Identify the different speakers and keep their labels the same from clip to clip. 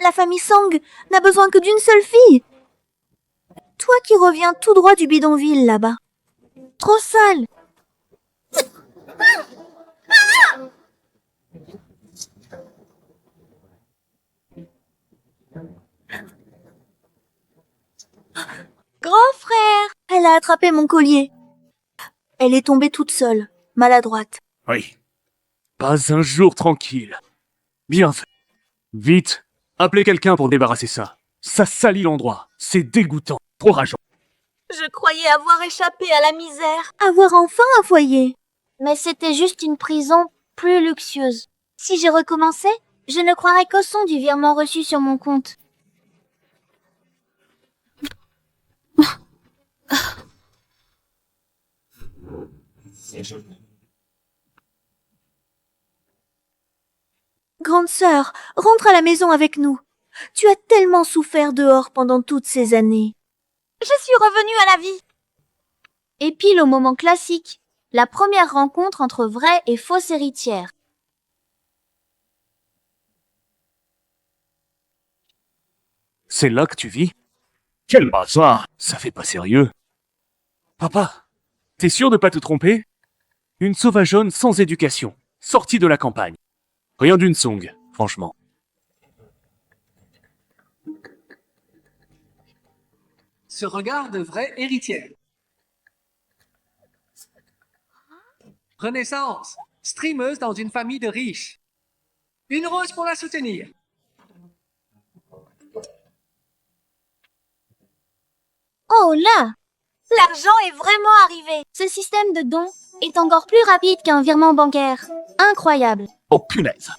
Speaker 1: La famille Sang n'a besoin que d'une seule fille. Toi qui reviens tout droit du bidonville là-bas. Trop sale. Grand frère! Elle a attrapé mon collier. Elle est tombée toute seule, maladroite.
Speaker 2: Oui. Pas un jour tranquille. Bien fait. Vite, appelez quelqu'un pour débarrasser ça. Ça salit l'endroit. C'est dégoûtant. Trop rageant.
Speaker 1: Je croyais avoir échappé à la misère. Avoir enfin un foyer. Mais c'était juste une prison plus luxueuse. Si j'ai recommencé, je ne croirais qu'au son du virement reçu sur mon compte. Grande sœur, rentre à la maison avec nous. Tu as tellement souffert dehors pendant toutes ces années. Je suis revenue à la vie. Et pile au moment classique, la première rencontre entre vraies et fausses héritières.
Speaker 2: C'est là que tu vis? Quel bazar! Ça fait pas sérieux. Papa, t'es sûr de pas te tromper? Une sauvageonne sans éducation, sortie de la campagne. Rien d'une Song, franchement.
Speaker 3: Ce regard de vraie héritière. Renaissance, streameuse dans une famille de riches. Une rose pour la soutenir.
Speaker 1: Oh là! L'argent est vraiment arrivé. Ce système de dons est encore plus rapide qu'un virement bancaire. Incroyable.
Speaker 2: Oh punaise!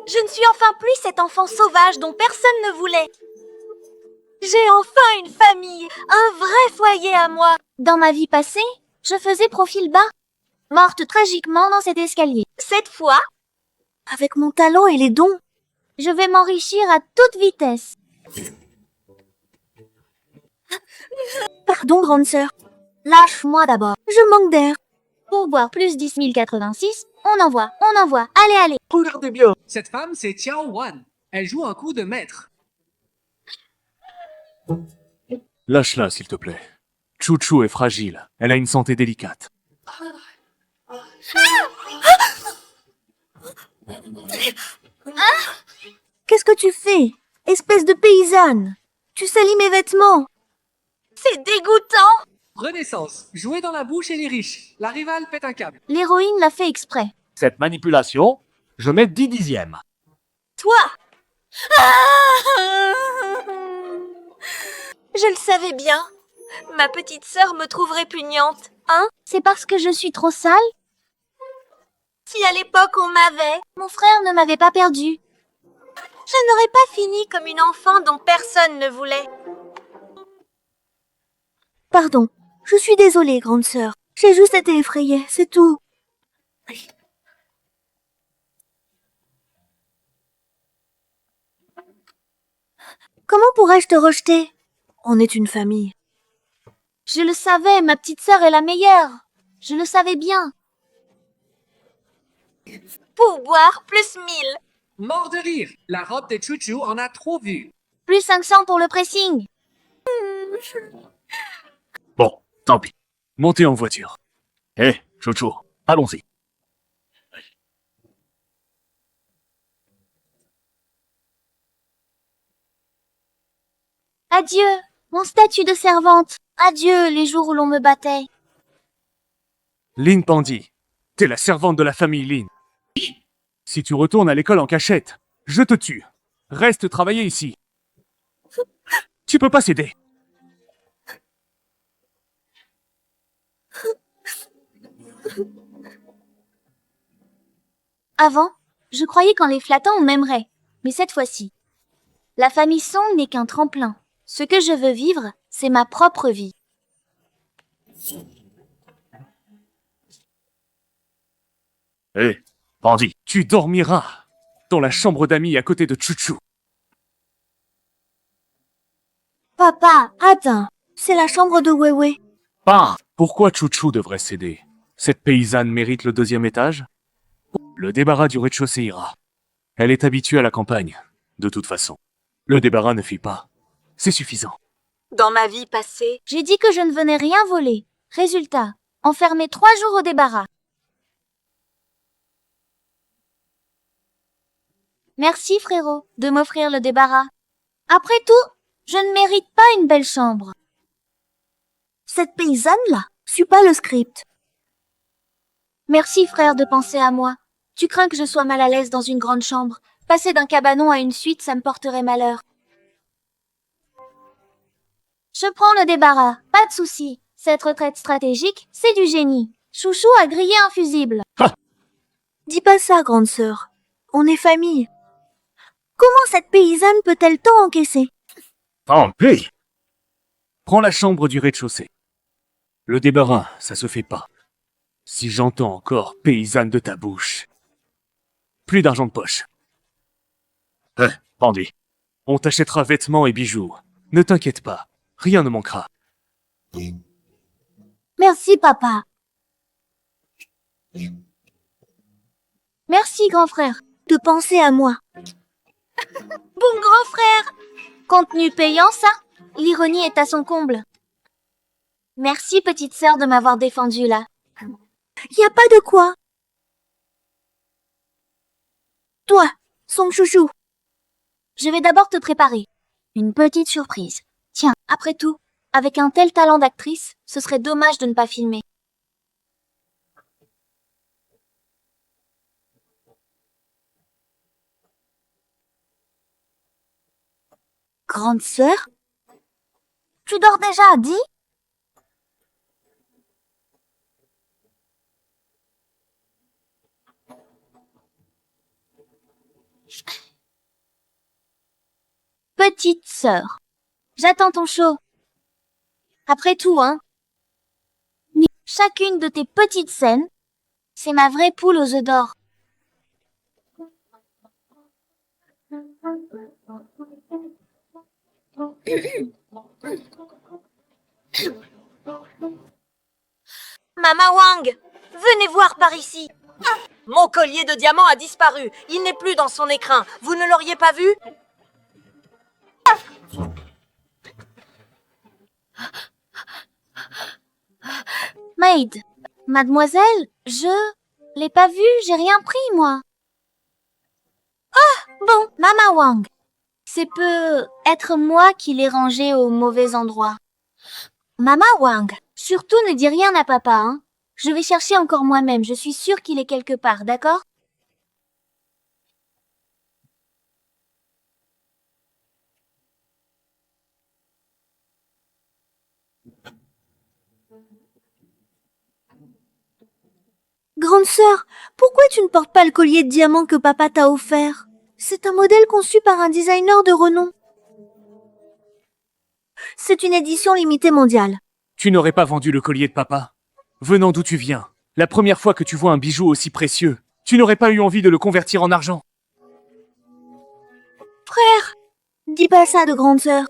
Speaker 1: Je ne suis enfin plus cet enfant sauvage dont personne ne voulait. J'ai enfin une famille, un vrai foyer à moi. Dans ma vie passée, je faisais profil bas, morte tragiquement dans cet escalier. Cette fois, avec mon talent et les dons, je vais m'enrichir à toute vitesse. Pardon, grande sœur. Lâche-moi d'abord. Je manque d'air. Pour boire plus 10 086, on envoie. Allez, allez.
Speaker 2: Regardez bien!
Speaker 3: Cette femme, c'est Xiao Wan. Elle joue un coup de maître.
Speaker 2: Lâche-la, s'il te plaît. Chouchou est fragile. Elle a une santé délicate.
Speaker 1: Qu'est-ce que tu fais? Espèce de paysanne. Tu salis mes vêtements. C'est dégoûtant.
Speaker 3: Renaissance, jouer dans la bouche et les riches. La rivale pète un câble.
Speaker 1: L'héroïne l'a fait exprès.
Speaker 2: Cette manipulation, je mets 10 dixièmes.
Speaker 1: Toi! Je le savais bien. Ma petite sœur me trouve répugnante. Hein? C'est parce que je suis trop sale? Si à l'époque on m'avait, mon frère ne m'avait pas perdue. Je n'aurais pas fini comme une enfant dont personne ne voulait. Pardon, je suis désolée, grande sœur. J'ai juste été effrayée, c'est tout. Comment pourrais-je te rejeter? On est une famille. Je le savais, ma petite sœur est la meilleure. Je le savais bien. Pourboire plus 1000.
Speaker 3: Mort de rire. La robe de Chouchou en a trop vu.
Speaker 1: Plus 500 pour le pressing.
Speaker 2: Bon, tant pis. Montez en voiture. Hé, Chouchou, allons-y.
Speaker 1: Adieu, mon statut de servante. Adieu, les jours où l'on me battait.
Speaker 2: Lin Pandi, t'es la servante de la famille Lin. Si tu retournes à l'école en cachette, je te tue. Reste travailler ici. Tu peux pas céder.
Speaker 1: Avant, je croyais qu'en les flattant on m'aimerait. Mais cette fois-ci, la famille Song n'est qu'un tremplin. Ce que je veux vivre, c'est ma propre vie.
Speaker 2: Hé, Pandi, tu dormiras dans la chambre d'amis à côté de Chouchou.
Speaker 1: Papa, attends. C'est la chambre de Wewe.
Speaker 2: Bah, pourquoi Chouchou devrait céder? Cette paysanne mérite le 2e étage? Le débarras du rez-de-chaussée ira. Elle est habituée à la campagne, de toute façon. Le débarras ne fuit pas. C'est suffisant.
Speaker 1: Dans ma vie passée, j'ai dit que je ne venais rien voler. Résultat, enfermé 3 jours au débarras. Merci, frérot, de m'offrir le débarras. Après tout, je ne mérite pas une belle chambre. Cette paysanne-là suit pas le script. Merci, frère, de penser à moi. Tu crains que je sois mal à l'aise dans une grande chambre. Passer d'un cabanon à une suite, ça me porterait malheur. Je prends le débarras, pas de souci. Cette retraite stratégique, c'est du génie. Chouchou a grillé un fusible.
Speaker 2: Ha!
Speaker 1: Dis pas ça, grande sœur. On est famille. Comment cette paysanne peut-elle tant encaisser?
Speaker 2: Tant pis. Prends la chambre du rez-de-chaussée. Le débarras, ça se fait pas. Si j'entends encore paysanne de ta bouche. Plus d'argent de poche. Bandit. On t'achètera vêtements et bijoux. Ne t'inquiète pas. Rien ne manquera.
Speaker 1: Merci, papa. Merci, grand frère, de penser à moi. Bon grand frère! Contenu payant, ça? L'ironie est à son comble. Merci, petite sœur, de m'avoir défendue, là. Y a pas de quoi. Toi, son chouchou. Je vais d'abord te préparer une petite surprise. Tiens, après tout, avec un tel talent d'actrice, ce serait dommage de ne pas filmer. Grande sœur? Tu dors déjà, dis? Petite sœur, j'attends ton show. Après tout, hein? Chacune de tes petites scènes, c'est ma vraie poule aux œufs d'or. Mama Wang, venez voir par ici. Ah, mon collier de diamants a disparu. Il n'est plus dans son écrin. Vous ne l'auriez pas vu? Maid, mademoiselle, je l'ai pas vu, j'ai rien pris, moi. Ah, bon, Mama Wang. C'est peut être moi qui l'ai rangé au mauvais endroit. Mama Wang, surtout ne dis rien à papa, hein. Je vais chercher encore moi-même, je suis sûre qu'il est quelque part, d'accord? Grande sœur, pourquoi tu ne portes pas le collier de diamants que papa t'a offert? C'est un modèle conçu par un designer de renom. C'est une édition limitée mondiale.
Speaker 2: Tu n'aurais pas vendu le collier de papa? Venant d'où tu viens, la première fois que tu vois un bijou aussi précieux, tu n'aurais pas eu envie de le convertir en argent?
Speaker 1: Frère, dis pas ça de grande sœur.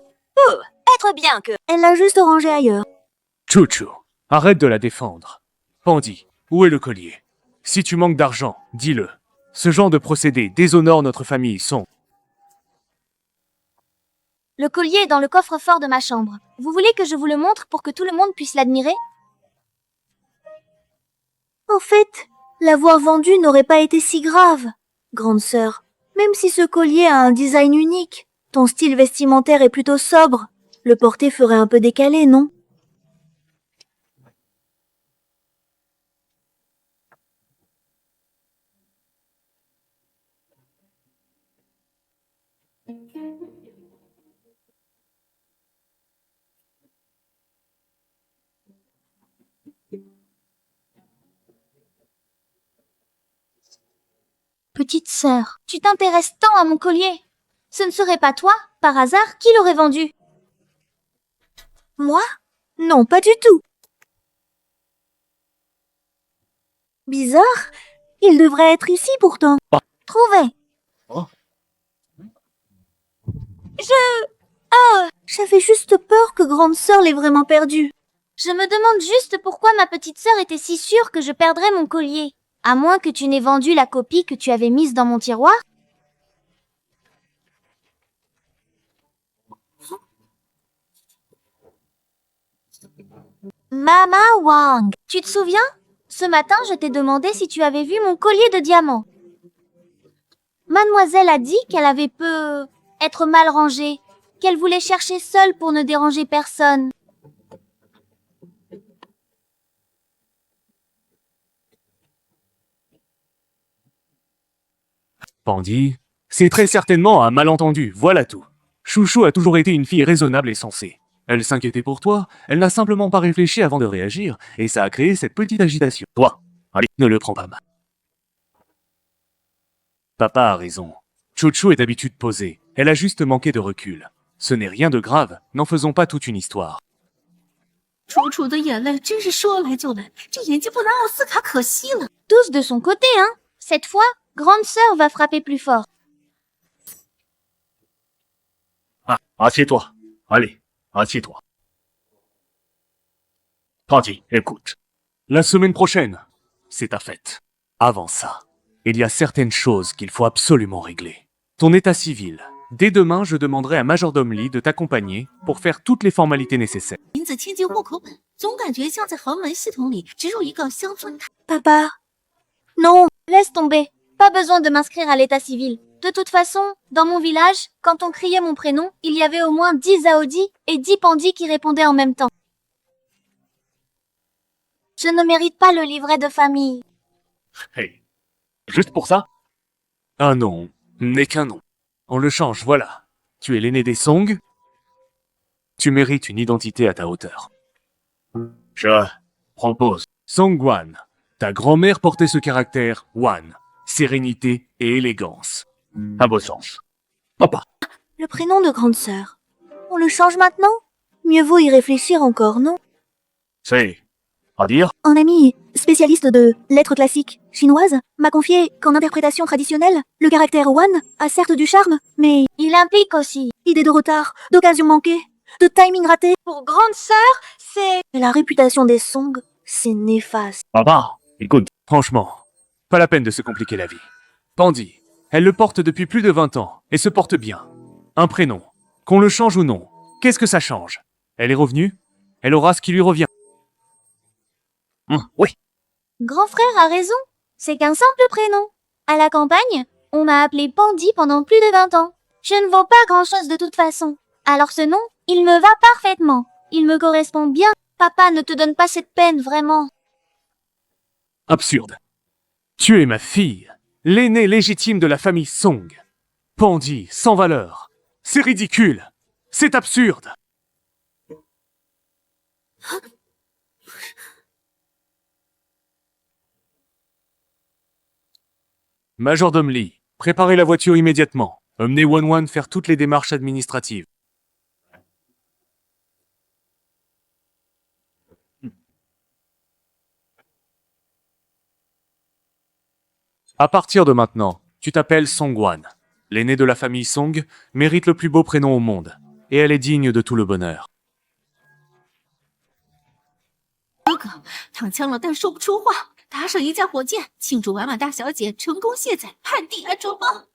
Speaker 1: Être bien que... Elle l'a juste rangé ailleurs.
Speaker 2: Chouchou, arrête de la défendre. Pandy, où est le collier? Si tu manques d'argent, dis-le. Ce genre de procédé déshonore notre famille, son.
Speaker 1: Le collier est dans le coffre-fort de ma chambre. Vous voulez que je vous le montre pour que tout le monde puisse l'admirer? En fait, l'avoir vendu n'aurait pas été si grave, grande sœur. Même si ce collier a un design unique, ton style vestimentaire est plutôt sobre. Le porter ferait un peu décalé, non? Petite sœur, tu t'intéresses tant à mon collier. Ce ne serait pas toi, par hasard, qui l'aurait vendu? Moi? Non, pas du tout. Bizarre, il devrait être ici pourtant. Trouvé.
Speaker 2: Oh.
Speaker 1: Oh, j'avais juste peur que grande sœur l'ait vraiment perdu. Je me demande juste pourquoi ma petite sœur était si sûre que je perdrais mon collier. À moins que tu n'aies vendu la copie que tu avais mise dans mon tiroir. Mama Wang, tu te souviens? Ce matin, je t'ai demandé si tu avais vu mon collier de diamants. Mademoiselle a dit qu'elle avait peu être mal rangée, qu'elle voulait chercher seule pour ne déranger personne.
Speaker 2: Pandy, c'est très certainement un malentendu, voilà tout. Chouchou a toujours été une fille raisonnable et sensée. Elle s'inquiétait pour toi, elle n'a simplement pas réfléchi avant de réagir, et ça a créé cette petite agitation. Toi, allez, ne le prends pas mal. Papa a raison. Chouchou est d'habitude posée, elle a juste manqué de recul. Ce n'est rien de grave, n'en faisons pas toute une histoire.
Speaker 4: 楚楚的眼泪真是说来就来，这演技不拿奥斯卡可惜了。
Speaker 1: Tous de son côté, hein? Cette fois, grande sœur va frapper plus fort.
Speaker 2: Ah, assieds-toi. Allez, assieds-toi. Pandy, écoute. La semaine prochaine, c'est ta fête. Avant ça, il y a certaines choses qu'il faut absolument régler. Ton état civil. Dès demain, je demanderai à Majordome Lee de t'accompagner pour faire toutes les formalités nécessaires.
Speaker 4: 名字迁进户口本，总感觉像在豪门系统里植入一个乡村。
Speaker 1: Papa. Non, laisse tomber. Pas besoin de m'inscrire à l'état civil. De toute façon, dans mon village, quand on criait mon prénom, il y avait au moins 10 Zaodi et 10 Pandy qui répondaient en même temps. Je ne mérite pas le livret de famille.
Speaker 2: Hey, juste pour ça? Un nom n'est qu'un nom. On le change, voilà. Tu es l'aîné des Song. Tu mérites une identité à ta hauteur. Je propose. Songwan. Ta grand-mère portait ce caractère, Wan. Sérénité et élégance. À beau sens. Papa.
Speaker 1: Le prénom de grande sœur. On le change maintenant? Mieux vaut y réfléchir encore, non?
Speaker 2: C'est à dire?
Speaker 1: Un ami, spécialiste de lettres classiques chinoises, m'a confié qu'en interprétation traditionnelle, le caractère Wan a certes du charme, mais il implique aussi idée de retard, d'occasion manquée, de timing raté. Pour grande sœur, c'est... La réputation des Song, c'est néfaste.
Speaker 2: Papa, écoute. Franchement, pas la peine de se compliquer la vie. Pandy, elle le porte depuis plus de 20 ans, et se porte bien. Un prénom. Qu'on le change ou non, qu'est-ce que ça change? Elle est revenue, elle aura ce qui lui revient. Oui.
Speaker 1: Grand frère a raison, c'est qu'un simple prénom. À la campagne, on m'a appelé Pandy pendant plus de 20 ans. Je ne vaux pas grand-chose de toute façon. Alors ce nom, il me va parfaitement. Il me correspond bien. Papa, ne te donne pas cette peine, vraiment.
Speaker 2: Absurde. Tu es ma fille, l'aînée légitime de la famille Song. Pandy, sans valeur. C'est ridicule. C'est absurde. Majordome Lee, préparez la voiture immédiatement. Emmenez Wan faire toutes les démarches administratives. À partir de maintenant, tu t'appelles Songwan. L'aînée de la famille Song mérite le plus beau prénom au monde, et elle est digne de tout le bonheur.
Speaker 4: 哥哥，躺枪了但说不出话，搭上一架火箭，庆祝婉婉大小姐成功卸载叛地安卓包。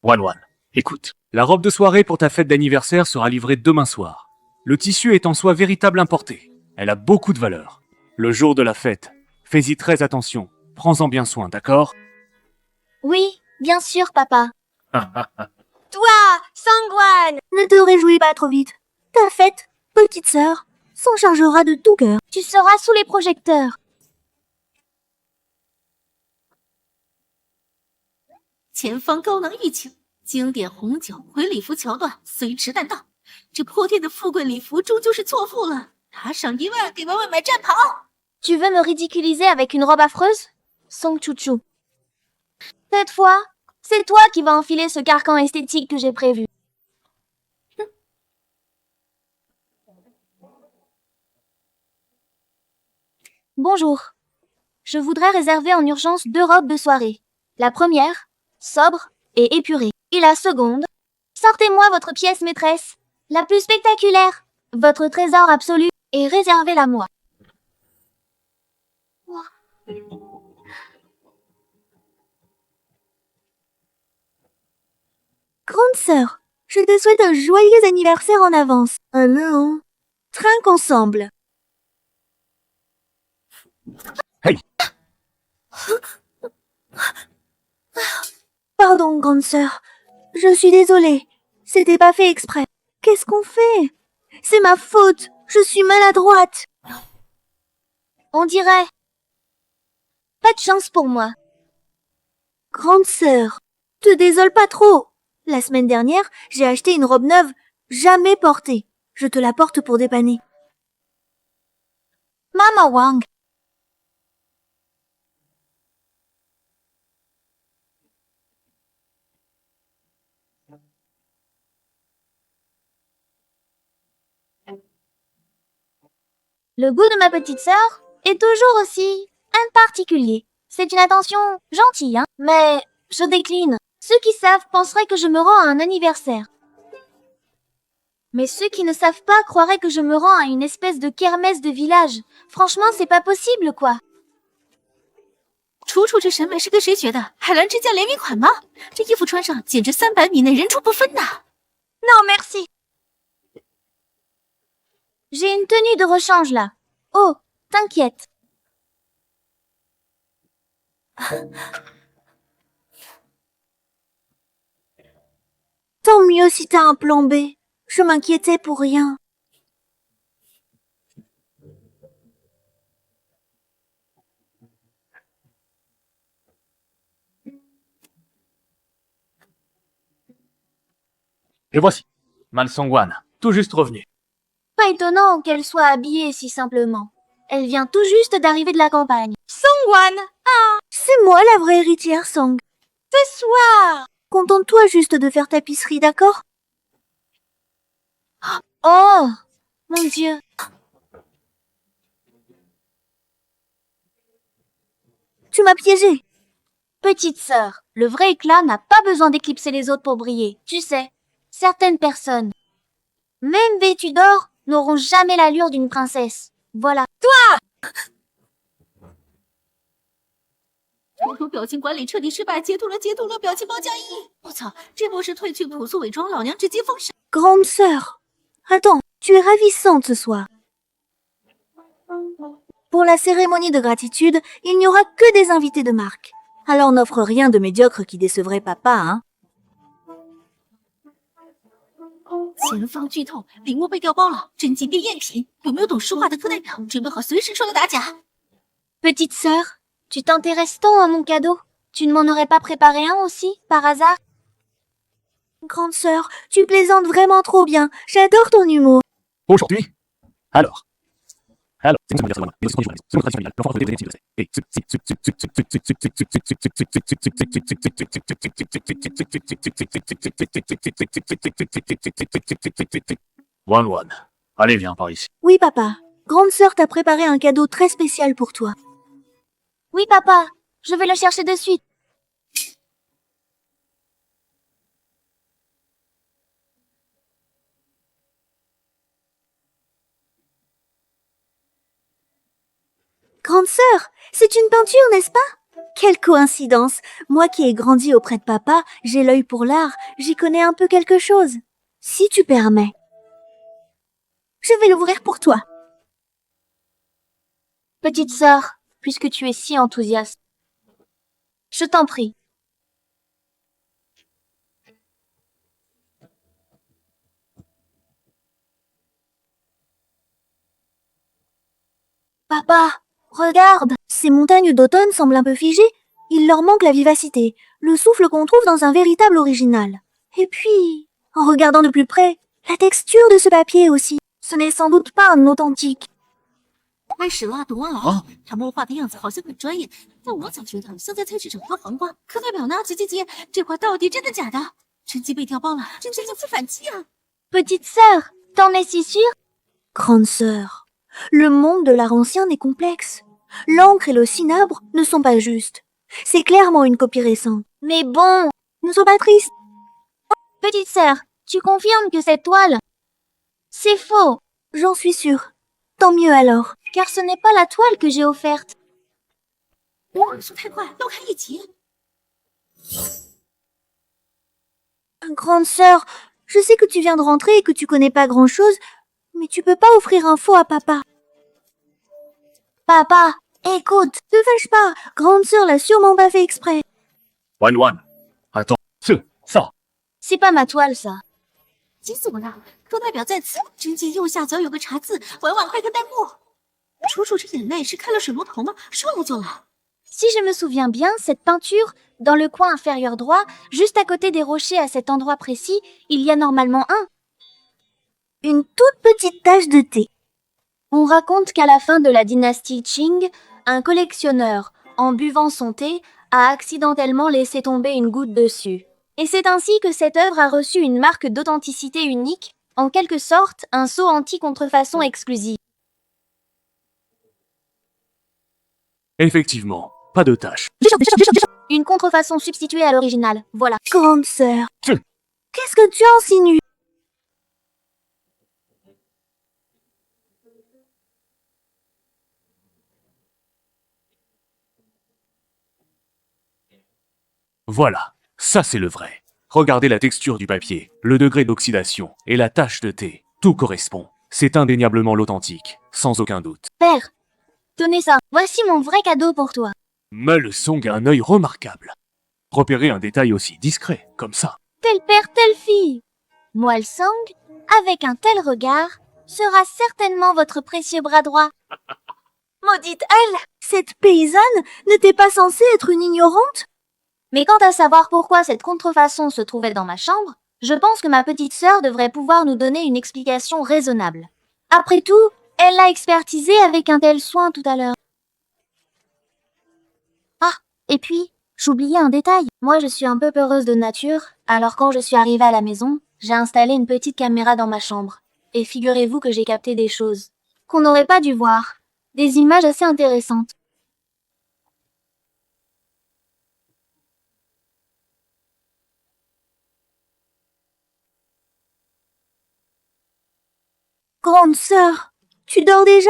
Speaker 2: Wan, écoute. La robe de soirée pour ta fête d'anniversaire sera livrée demain soir. Le tissu est en soie véritable importée. Elle a beaucoup de valeur. Le jour de la fête, fais-y très attention. Prends-en bien soin, d'accord?
Speaker 1: Oui, bien sûr, papa. Toi, Sangwan, ne te réjouis pas trop vite. Ta fête, petite sœur, s'en chargera de tout cœur. Tu seras sous les projecteurs.
Speaker 4: 前方高能预警，经典红酒回礼服桥段随迟但到。这破天的富贵礼服终究是错付了，打赏1万给婉婉买战袍。
Speaker 1: Tu veux me ridiculiser avec une robe affreuse? Song Chouchou. Cette fois, c'est toi qui vas enfiler ce carcan esthétique que j'ai prévu. Bonjour. Je voudrais réserver en urgence 2 robes de soirée. La première, sobre et épurée. Et la seconde, sortez-moi votre pièce maîtresse. La plus spectaculaire. Votre trésor absolu est réservé à moi. Grande sœur, je te souhaite un joyeux anniversaire en avance. Alors, trinque ensemble.
Speaker 2: Hey.
Speaker 1: Pardon, grande sœur. Je suis désolée. C'était pas fait exprès. Qu'est-ce qu'on fait? C'est ma faute. Je suis maladroite. On dirait. Pas de chance pour moi. Grande sœur, te désole pas trop. La semaine dernière, j'ai acheté une robe neuve, jamais portée. Je te la porte pour dépanner. Mama Wang. Le goût de ma petite sœur est toujours aussi particulier. C'est une attention gentille, hein, mais je décline. Ceux qui savent penseraient que je me rends à un anniversaire. Mais ceux qui ne savent pas croiraient que je me rends à une espèce de kermesse de village. Franchement, c'est pas possible, quoi.
Speaker 4: 楚楚这审美是跟谁学的？海澜之家联名款吗？这衣服穿上简直300米内人畜不分呐！
Speaker 1: Non, merci. J'ai une tenue de rechange, là. Oh, t'inquiète. Tant mieux si t'as un plan B. Je m'inquiétais pour rien.
Speaker 2: Et voici, Man Songwan, tout juste revenu.
Speaker 1: Pas étonnant qu'elle soit habillée si simplement. Elle vient tout juste d'arriver de la campagne. Songwan! Ah! C'est moi la vraie héritière, Song. Ce soir! Contente-toi juste de faire tapisserie, d'accord? Oh! Mon Dieu! Tu m'as piégée. Petite sœur, le vrai éclat n'a pas besoin d'éclipser les autres pour briller. Tu sais, certaines personnes, même vêtues d'or, n'auront jamais l'allure d'une princesse. Voilà. Toi!
Speaker 4: 楚楚表情管理彻底失败，截图了，表情包加1。我操，这不是褪去朴素伪装，老娘直接封神！
Speaker 1: Grande sœur, attends, tu es ravissante ce soir. Pour la cérémonie de gratitude, il n'y aura que des invités de marque. Alors n'offre rien de médiocre qui décevrait papa, hein.
Speaker 4: 前方剧透，领悟被调包了，真金变赝品。有没有懂书画的课代表？准备好随时出来打假。
Speaker 1: Petite sœur, tu t'intéresses tant à mon cadeau. Tu ne m'en aurais pas préparé un aussi, par hasard? Grande sœur, tu plaisantes vraiment trop bien. J'adore ton humour.
Speaker 2: Aujourd'hui? Alors, c'est une semaine d'anniversaire, mais aussi une journée, c'est notre tradition familiale, l'enfant entre des anniversaires. Et One, allez viens par ici.
Speaker 1: Oui, papa. Grande sœur t'a préparé un cadeau très spécial pour toi. Oui, papa. Je vais le chercher de suite. Grande sœur, c'est une peinture, n'est-ce pas? Quelle coïncidence! Moi qui ai grandi auprès de papa, j'ai l'œil pour l'art, j'y connais un peu quelque chose. Si tu permets. Je vais l'ouvrir pour toi. Petite sœur, puisque tu es si enthousiaste, je t'en prie. Papa, regarde, ces montagnes d'automne semblent un peu figées. Il leur manque la vivacité, le souffle qu'on trouve dans un véritable original. Et puis, en regardant de plus près, la texture de ce papier aussi. Ce n'est sans doute pas un authentique.
Speaker 4: 开始了，读完了。他们画的样子好像很专业，但我总觉得像在菜市场挑黄瓜。课代表呢？姐，这块到底真的假的？真机被调包了，这叫不反击啊！
Speaker 1: Petite sœur, t'en es si sûre? Grande sœur, le monde de l'art ancien est complexe. L'encre et le cinabre ne sont pas justes. C'est clairement une copie récente. Mais bon, ne sois pas triste. Petite sœur, tu confirmes que cette toile C'est faux. J'en suis sûre. Tant mieux alors, car ce n'est pas la toile que j'ai offerte.
Speaker 4: 我速太快，漏开一截。
Speaker 1: Grande sœur, je sais que tu viens de rentrer et que tu connais pas grand-chose, mais tu peux pas offrir un faux à papa. Papa, écoute, te fâche pas. Grande sœur l'a sûrement pas fait exprès.
Speaker 2: Wan Wan, attends, ça.
Speaker 1: C'est pas ma toile, ça.
Speaker 4: 急死我了！课代表在此，真迹右下角有个茶字，婉婉快看弹幕。楚楚这眼泪是开了水龙头吗？说了就来。
Speaker 1: Si je me souviens bien, cette peinture, dans le coin inférieur droit, juste à côté des rochers à cet endroit précis, il y a normalement une toute petite tache de thé. On raconte qu'à la fin de la dynastie Qing, un collectionneur, en buvant son thé, a accidentellement laissé tomber une goutte dessus. Et c'est ainsi que cette œuvre a reçu une marque d'authenticité unique, en quelque sorte un sceau anti-contrefaçon exclusif.
Speaker 2: Effectivement, pas de tâche.
Speaker 1: Une contrefaçon substituée à l'original, voilà. Grande sœur,
Speaker 2: Tchou.
Speaker 1: qu'est-ce que tu insinues?
Speaker 2: Voilà, ça c'est le vrai. Regardez la texture du papier, le degré d'oxydation et la tache de thé. Tout correspond. C'est indéniablement l'authentique, sans aucun doute.
Speaker 1: Père, tenez ça, voici mon vrai cadeau pour toi.
Speaker 2: Mais Song a un œil remarquable. Repérer un détail aussi discret, comme ça.
Speaker 1: Tel père, telle fille. Moelle Sang, avec un tel regard, sera certainement votre précieux bras droit. Maudite elle! Cette paysanne n'était pas censée être une ignorante? Mais quant à savoir pourquoi cette contrefaçon se trouvait dans ma chambre, je pense que ma petite sœur devrait pouvoir nous donner une explication raisonnable. Après tout, elle l'a expertisée avec un tel soin tout à l'heure. Ah, et puis, j'oubliais un détail. Moi, je suis un peu peureuse de nature, alors quand je suis arrivée à la maison, j'ai installé une petite caméra dans ma chambre. Et figurez-vous que j'ai capté des choses qu'on n'aurait pas dû voir. Des images assez intéressantes. Grande sœur, tu dors déjà?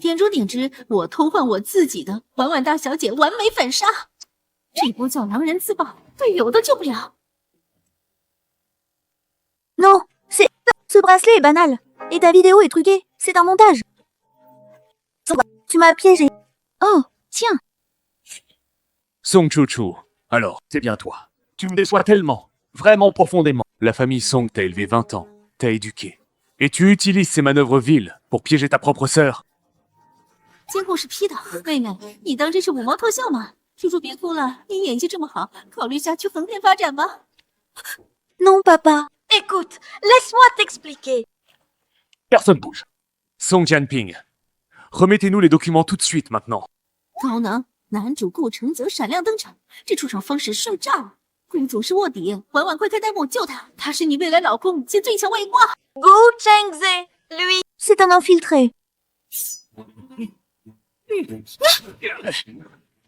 Speaker 4: 点中点之，我偷换我自己的婉婉大小姐完美反杀，这波叫狼人自爆，队友都救不了。
Speaker 1: Non, ce bracelet est banal. Et ta vidéo est truquée. C'est un montage. Tu m'as piégé. Oh, tiens.
Speaker 2: Song Chu-Chu, alors, c'est bien toi. Tu me déçois tellement, vraiment profondément. La famille Song t'a élevé 20 ans, t'a éduqué. Et tu utilises ces manœuvres viles pour piéger ta propre sœur.
Speaker 4: 监控是 P 的，妹妹，你当这是五毛特效吗？叔叔别哭了，你演技这么好，考虑下去横店发展吧。
Speaker 1: Non, papa. Écoute, laisse-moi t'expliquer.
Speaker 2: Personne bouge. Song Jianping, remettez-nous les documents tout de suite maintenant.
Speaker 4: 高能，男主顾承泽闪亮登场，这出场方式顺炸。贵族是卧底，婉婉快开弹幕救他，他是你未来老公兼最强外挂。
Speaker 1: Gu Chengze, lui. C'est un infiltré.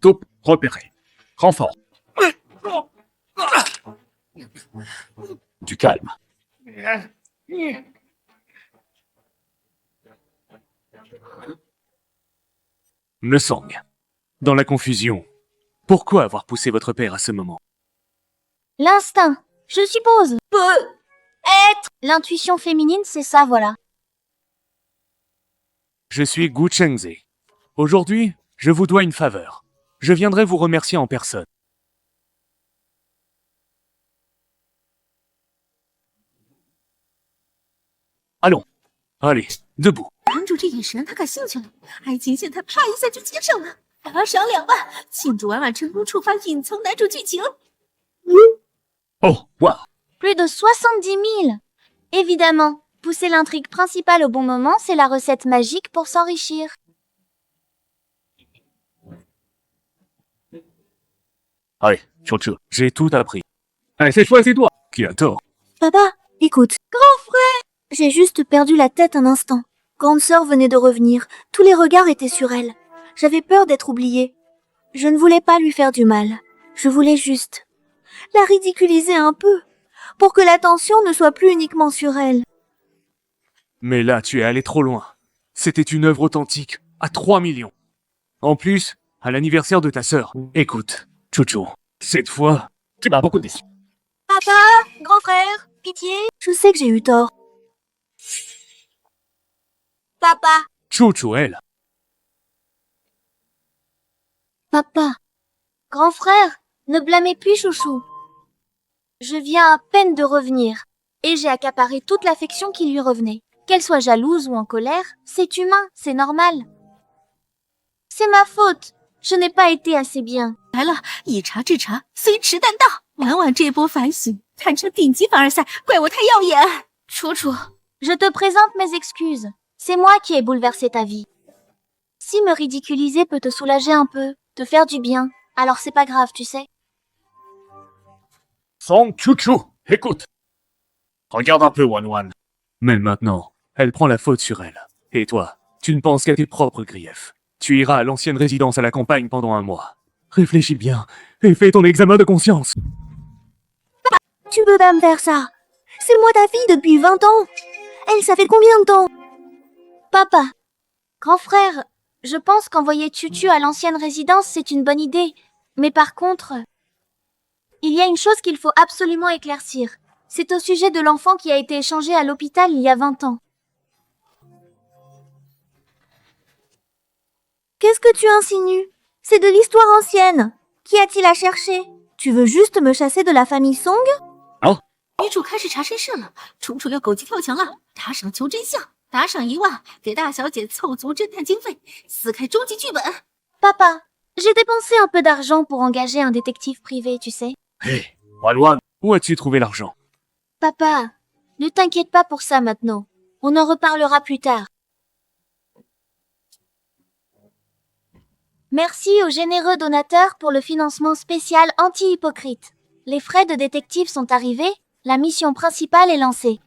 Speaker 2: Taupe repéré. Renfort. Du calme. Le Song. Dans la confusion, pourquoi avoir poussé votre père à ce moment?
Speaker 1: L'instinct, je suppose. Peut être. L'intuition féminine, c'est ça, voilà.
Speaker 2: Je suis Gu Chengze. Aujourd'hui, je vous dois une faveur. Je viendrai vous remercier en personne. Allons. Allez, debout.
Speaker 4: 男主这眼神，他感兴趣了。爱情线，他啪一下就接上了，打赏2万，庆祝婉婉成功触发隐藏男主剧情。
Speaker 2: Oh, wow.
Speaker 1: Plus de 70 000. Évidemment, pousser l'intrigue principale au bon moment, c'est la recette magique pour s'enrichir.
Speaker 2: Allez, Chu-Chu, j'ai tout appris. Allez, cette fois, c'est toi qui as tort.
Speaker 1: Papa, écoute. Grand frère! J'ai juste perdu la tête un instant. Grande sœur venait de revenir. Tous les regards étaient sur elle. J'avais peur d'être oubliée. Je ne voulais pas lui faire du mal. Je voulais juste la ridiculiser un peu, pour que l'attention ne soit plus uniquement sur elle.
Speaker 2: Mais là, tu es allé trop loin. C'était une œuvre authentique, à 3 millions. En plus, à l'anniversaire de ta sœur. Écoute, Chouchou, cette fois, tu m'as beaucoup déçu.
Speaker 1: Papa, grand frère, pitié. Je sais que j'ai eu tort. Papa.
Speaker 2: Chouchou, elle.
Speaker 1: Papa. Grand frère, ne blâmez plus Chouchou. Je viens à peine de revenir, et j'ai accaparé toute l'affection qui lui revenait. Qu'elle soit jalouse ou en colère, c'est humain, c'est normal. C'est ma faute, je n'ai pas été assez bien.
Speaker 4: 来了，一茶之茶，虽迟但到。玩完这波反省，堪称顶级凡尔赛，怪我太耀眼。楚楚，
Speaker 1: Je te présente mes excuses. C'est moi qui ai bouleversé ta vie. Si me ridiculiser peut te soulager un peu, te faire du bien, alors c'est pas grave, tu sais.
Speaker 2: Song Chouchou, écoute. Regarde un peu Wan Wan. Mais maintenant, elle prend la faute sur elle. Et toi, tu ne penses qu'à tes propres griefs. Tu iras à l'ancienne résidence à la campagne pendant 1 mois. Réfléchis bien et fais ton examen de conscience.
Speaker 1: Tu peux pas me faire ça. C'est moi ta fille depuis 20 ans. Elle, ça fait combien de temps? Papa. Grand frère, je pense qu'envoyer Tutu à l'ancienne résidence, c'est une bonne idée. Mais par contre, il y a une chose qu'il faut absolument éclaircir. C'est au sujet de l'enfant qui a été échangé à l'hôpital il y a 20 ans. Qu'est-ce que tu insinues? C'est de l'histoire ancienne. Qu'y a-t-il à chercher? Tu veux juste me chasser de la famille Song?
Speaker 4: 女主开始查身世了，楚楚要狗急跳墙了，打赏求真相，打赏1万，给大小姐凑足侦探经费，撕开终极剧本。
Speaker 1: Papa, j'ai dépensé un peu d'argent pour engager un détective privé, tu sais.
Speaker 2: Hé, Wan Wan, où as-tu trouvé l'argent?
Speaker 1: Papa, ne t'inquiète pas pour ça maintenant. On en reparlera plus tard. Merci aux généreux donateurs pour le financement spécial anti-hypocrite. Les frais de détective sont arrivés, la mission principale est lancée.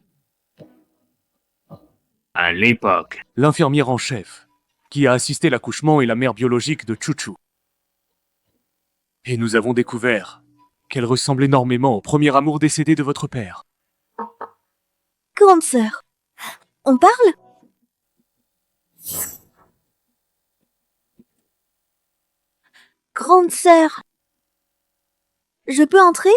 Speaker 2: À l'époque, l'infirmière en chef, qui a assisté l'accouchement est la mère biologique de Chouchou. Et nous avons découvert qu'elle ressemble énormément au premier amour décédé de votre père.
Speaker 1: Grande sœur, on parle? Grande sœur, je peux entrer?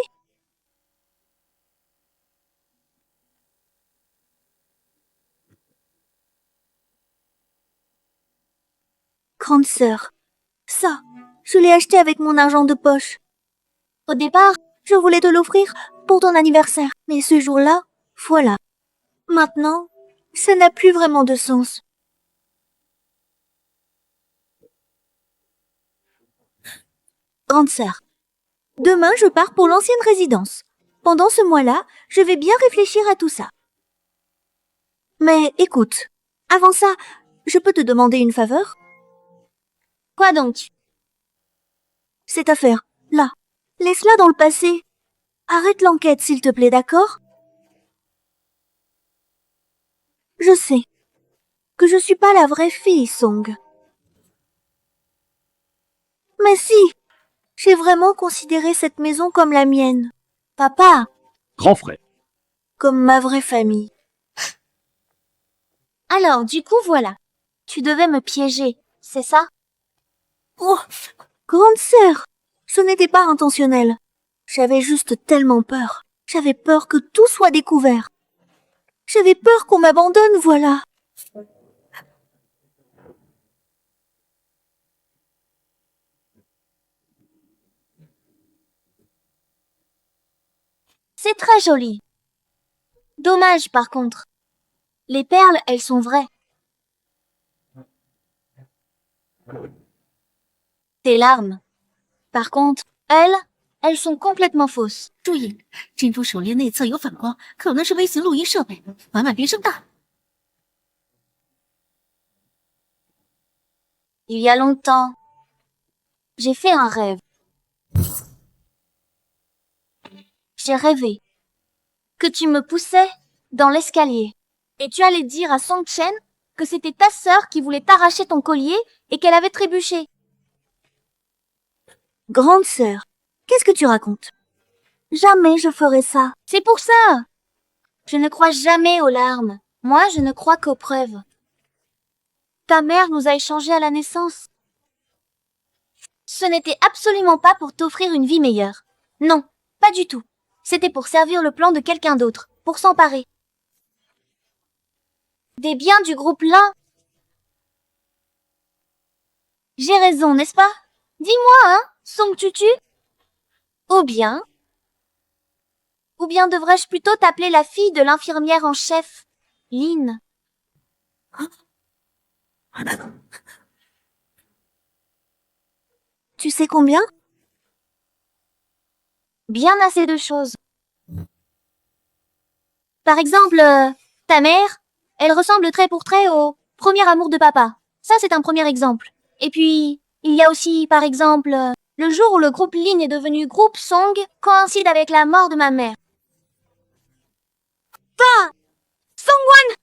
Speaker 1: Grande sœur, ça, je l'ai acheté avec mon argent de poche. Au départ, je voulais te l'offrir pour ton anniversaire, mais ce jour-là, voilà. Maintenant, ça n'a plus vraiment de sens. Grande sœur, demain je pars pour l'ancienne résidence. Pendant ce mois-là, je vais bien réfléchir à tout ça. Mais écoute, avant ça, je peux te demander une faveur? Quoi donc? Cette affaire, là, laisse-la dans le passé. Arrête l'enquête, s'il te plaît, d'accord? Je sais que je suis pas la vraie fille, Song. Mais si, j'ai vraiment considéré cette maison comme la mienne. Papa,
Speaker 2: Grand frère.
Speaker 1: comme ma vraie famille. Alors, du coup, voilà. Tu devais me piéger, c'est ça? Oh, grande sœur, ce n'était pas intentionnel. J'avais juste tellement peur. J'avais peur que tout soit découvert. J'avais peur qu'on m'abandonne, voilà. C'est très joli. Dommage, par contre. Les perles, elles sont vraies. Tes larmes. Par contre, elles sont complètement fausses.
Speaker 4: 注意，珍珠手链内侧有反光，可能是微型录音设备。婉婉别声大。
Speaker 1: Il y a longtemps, j'ai fait un rêve. J'ai rêvé que tu me poussais dans l'escalier et tu allais dire à Song Chen que c'était ta sœur qui voulait t'arracher ton collier et qu'elle avait trébuché. Grande sœur, qu'est-ce que tu racontes? Jamais je ferai ça. C'est pour ça. Je ne crois jamais aux larmes. Moi, je ne crois qu'aux preuves. Ta mère nous a échangés à la naissance. Ce n'était absolument pas pour t'offrir une vie meilleure. Non, pas du tout. C'était pour servir le plan de quelqu'un d'autre, pour s'emparer des biens du groupe Lin. J'ai raison, n'est-ce pas? Dis-moi, hein, Song Tutu? Ou bien devrais-je plutôt t'appeler la fille de l'infirmière en chef, Lin? Tu sais combien? Bien assez de choses. Par exemple, ta mère, elle ressemble trait pour trait au premier amour de papa. Ça, c'est un premier exemple. Et puis, il y a aussi, par exemple, le jour où le groupe Lin est devenu groupe Song coïncide avec la mort de ma mère. Songwon!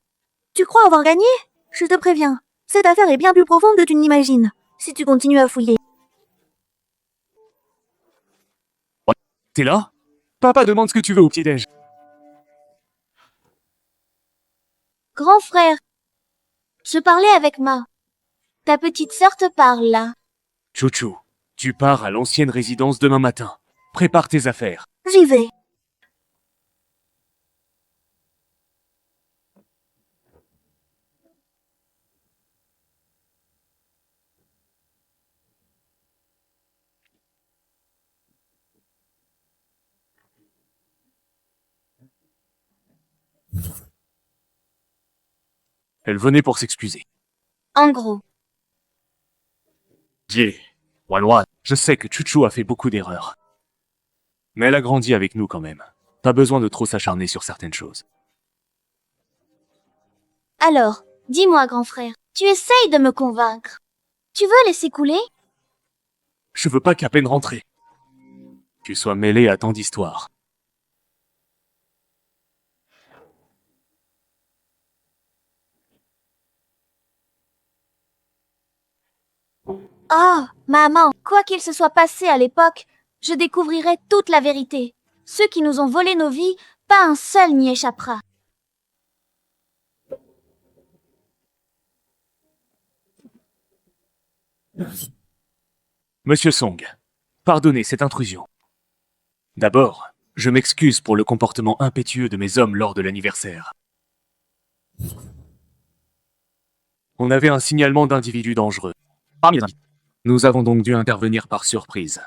Speaker 1: Tu crois avoir gagné? Je te préviens, cette affaire est bien plus profonde que tu n'imagines, si tu continues à fouiller.
Speaker 2: T'es là? Papa demande ce que tu veux au petit-déj.
Speaker 1: Grand frère, je parlais avec Ma. Ta petite sœur te parle, là.
Speaker 2: Chouchou, tu pars à l'ancienne résidence demain matin. Prépare tes affaires.
Speaker 1: J'y vais.
Speaker 2: Elle venait pour s'excuser.
Speaker 1: En gros.
Speaker 2: Wanwan, je sais que Chuchu a fait beaucoup d'erreurs. Mais elle a grandi avec nous quand même. Pas besoin de trop s'acharner sur certaines choses.
Speaker 1: Alors, dis-moi, grand frère, tu essayes de me convaincre. Tu veux laisser couler?
Speaker 2: Je veux pas qu'à peine rentré, tu sois mêlé à tant d'histoires.
Speaker 1: Ah, maman, quoi qu'il se soit passé à l'époque, je découvrirai toute la vérité. Ceux qui nous ont volé nos vies, pas un seul n'y échappera.
Speaker 2: Monsieur Song, pardonnez cette intrusion. D'abord, je m'excuse pour le comportement impétueux de mes hommes lors de l'anniversaire. On avait un signalement d'individus dangereux. Nous avons donc dû intervenir par surprise.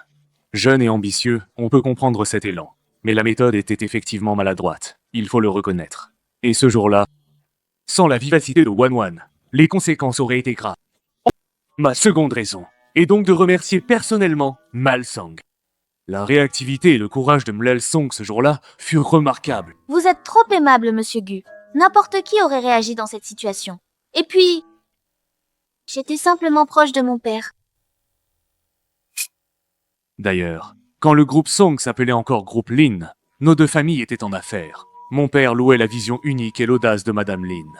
Speaker 2: Jeune et ambitieux, on peut comprendre cet élan. Mais la méthode était effectivement maladroite, il faut le reconnaître. Et ce jour-là, sans la vivacité de Wanwan, les conséquences auraient été graves. Ma seconde raison est donc de remercier personnellement Mal Song. La réactivité et le courage de Mlel Song ce jour-là furent remarquables.
Speaker 1: Vous êtes trop aimable, monsieur Gu. N'importe qui aurait réagi dans cette situation. Et puis, j'étais simplement proche de mon père.
Speaker 2: D'ailleurs, quand le groupe Song s'appelait encore groupe Lin, nos deux familles étaient en affaires. Mon père louait la vision unique et l'audace de Madame Lin.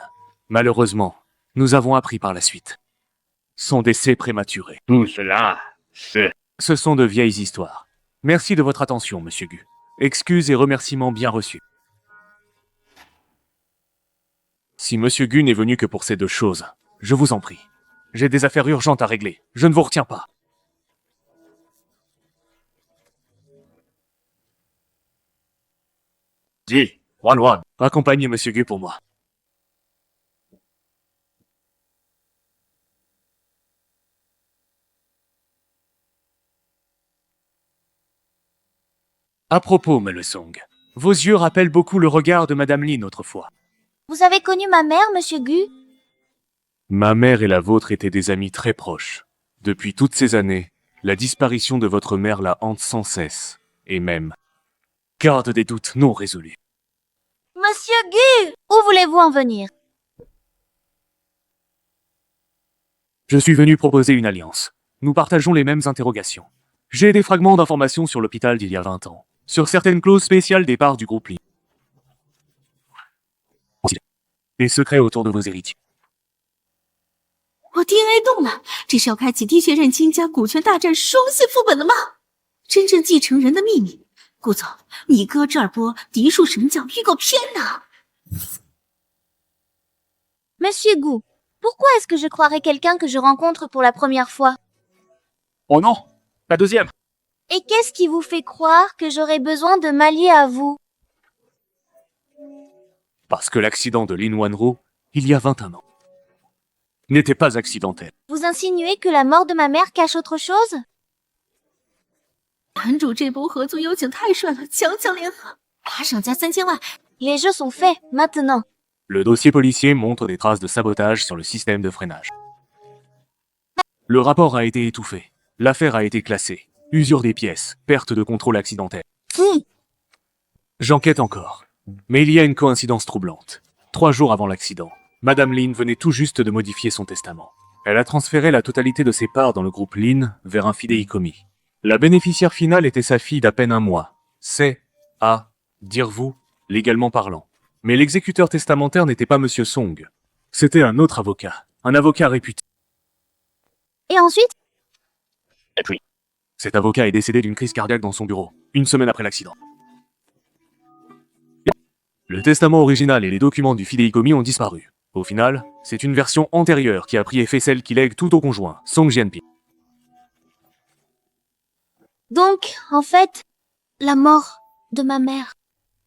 Speaker 2: Malheureusement, nous avons appris par la suite son décès prématuré.
Speaker 5: Tout cela, c'est...
Speaker 2: Ce sont de vieilles histoires. Merci de votre attention, monsieur Gu. Excuses et remerciements bien reçus. Si monsieur Gu n'est venu que pour ces deux choses, je vous en prie. J'ai des affaires urgentes à régler. Je ne vous retiens pas.
Speaker 5: Wanwan.
Speaker 2: Accompagnez monsieur Gu pour moi. À propos, Melesong, vos yeux rappellent beaucoup le regard de Madame Lin autrefois.
Speaker 1: Vous avez connu ma mère, monsieur Gu?
Speaker 2: Ma mère et la vôtre étaient des amis très proches. Depuis toutes ces années, la disparition de votre mère la hante sans cesse, et même garde des doutes non résolus.
Speaker 1: Monsieur Gu! Où voulez-vous en venir?
Speaker 2: Je suis venu proposer une alliance. Nous partageons les mêmes interrogations. J'ai des fragments d'informations sur l'hôpital d'il y a 20 ans, sur certaines clauses spéciales des parts du groupe Li. Des secrets autour de vos héritiers.
Speaker 4: 我 DNA 动了，这是要开启滴血认亲加股权大战双线副本了吗？真正继承人的秘密。顾总，你哥这儿播嫡庶神教预告片呢。
Speaker 1: Monsieur Gu, pourquoi est-ce que je croirais quelqu'un que je rencontre pour la première fois?
Speaker 2: Oh non, la deuxième.
Speaker 1: Et qu'est-ce qui vous fait croire que j'aurais besoin de m'allier à vous?
Speaker 2: Parce que l'accident de Lin Wanro, il y a 21 ans, n'était pas accidentel.
Speaker 1: Vous insinuez que la mort de ma mère cache autre chose?
Speaker 4: 男主这波合作邀请太帅了，强强联合，打赏加3000万。
Speaker 1: Les jeux sont faits, maintenant.
Speaker 2: Le dossier policier montre des traces de sabotage sur le système de freinage. Le rapport a été étouffé. L'affaire a été classée. Usure des pièces, perte de contrôle accidentelle.
Speaker 1: Qui?
Speaker 2: J'enquête encore. Mais il y a une coïncidence troublante. 3 jours avant l'accident, Madame Lin venait tout juste de modifier son testament. Elle a transféré la totalité de ses parts dans le groupe Lin vers un fidéicommis. La bénéficiaire finale était sa fille d'à peine 1 mois. C'est, à dire vous, légalement parlant. Mais l'exécuteur testamentaire n'était pas Monsieur Song. C'était un autre avocat. Un avocat réputé.
Speaker 1: Et ensuite?
Speaker 5: Et puis,
Speaker 2: Cet avocat est décédé d'une crise cardiaque dans son bureau, 1 semaine après l'accident. Le testament original et les documents du fidéicommis ont disparu. Au final, c'est une version antérieure qui a pris effet, celle qui lègue tout au conjoint, Song Jianping.
Speaker 1: Donc, en fait, la mort de ma mère.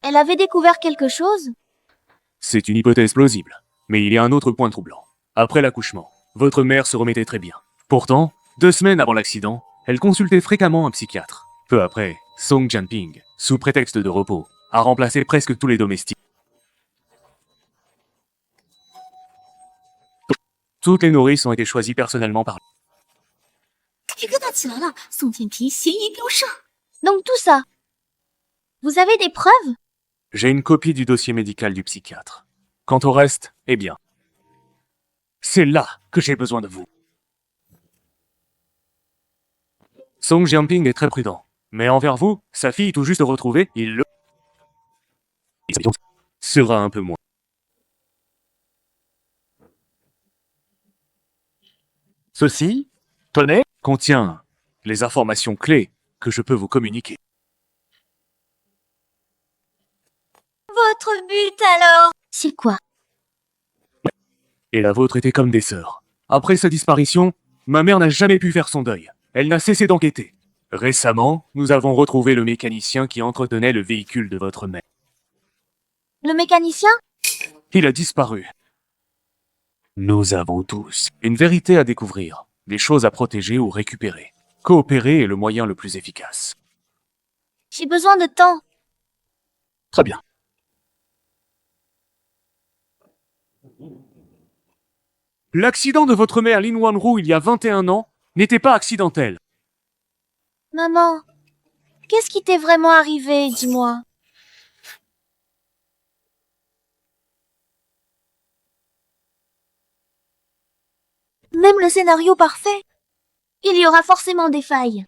Speaker 1: Elle avait découvert quelque chose?
Speaker 2: C'est une hypothèse plausible, mais il y a un autre point troublant. Après l'accouchement, votre mère se remettait très bien. Pourtant, 2 semaines avant l'accident, elle consultait fréquemment un psychiatre. Peu après, Song Jianping, sous prétexte de repos, a remplacé presque tous les domestiques. Toutes les nourrices ont été choisies personnellement par...
Speaker 4: 皮疙瘩起来了，宋建平嫌疑飙升。
Speaker 1: Donc tout ça. Vous avez des preuves?
Speaker 2: J'ai une copie du dossier médical du psychiatre. Quant au reste, eh bien, c'est là que j'ai besoin de vous. Song Jianping est très prudent, mais envers vous, sa fille tout juste retrouvée, il le sera un peu moins.
Speaker 5: ceci, tenez,
Speaker 2: Contient les informations clés que je peux vous communiquer.
Speaker 1: Votre but alors? C'est quoi?
Speaker 2: Et la vôtre était comme des sœurs. Après sa disparition, ma mère n'a jamais pu faire son deuil. Elle n'a cessé d'enquêter. Récemment, nous avons retrouvé le mécanicien qui entretenait le véhicule de votre mère.
Speaker 1: Le mécanicien?
Speaker 2: Il a disparu. Nous avons tous une vérité à découvrir, des choses à protéger ou récupérer. Coopérer est le moyen le plus efficace.
Speaker 1: J'ai besoin de temps.
Speaker 2: Très bien. L'accident de votre mère Lin Wanru il y a 21 ans n'était pas accidentel.
Speaker 1: Maman, qu'est-ce qui t'est vraiment arrivé, dis-moi? Même le scénario parfait, il y aura forcément des failles.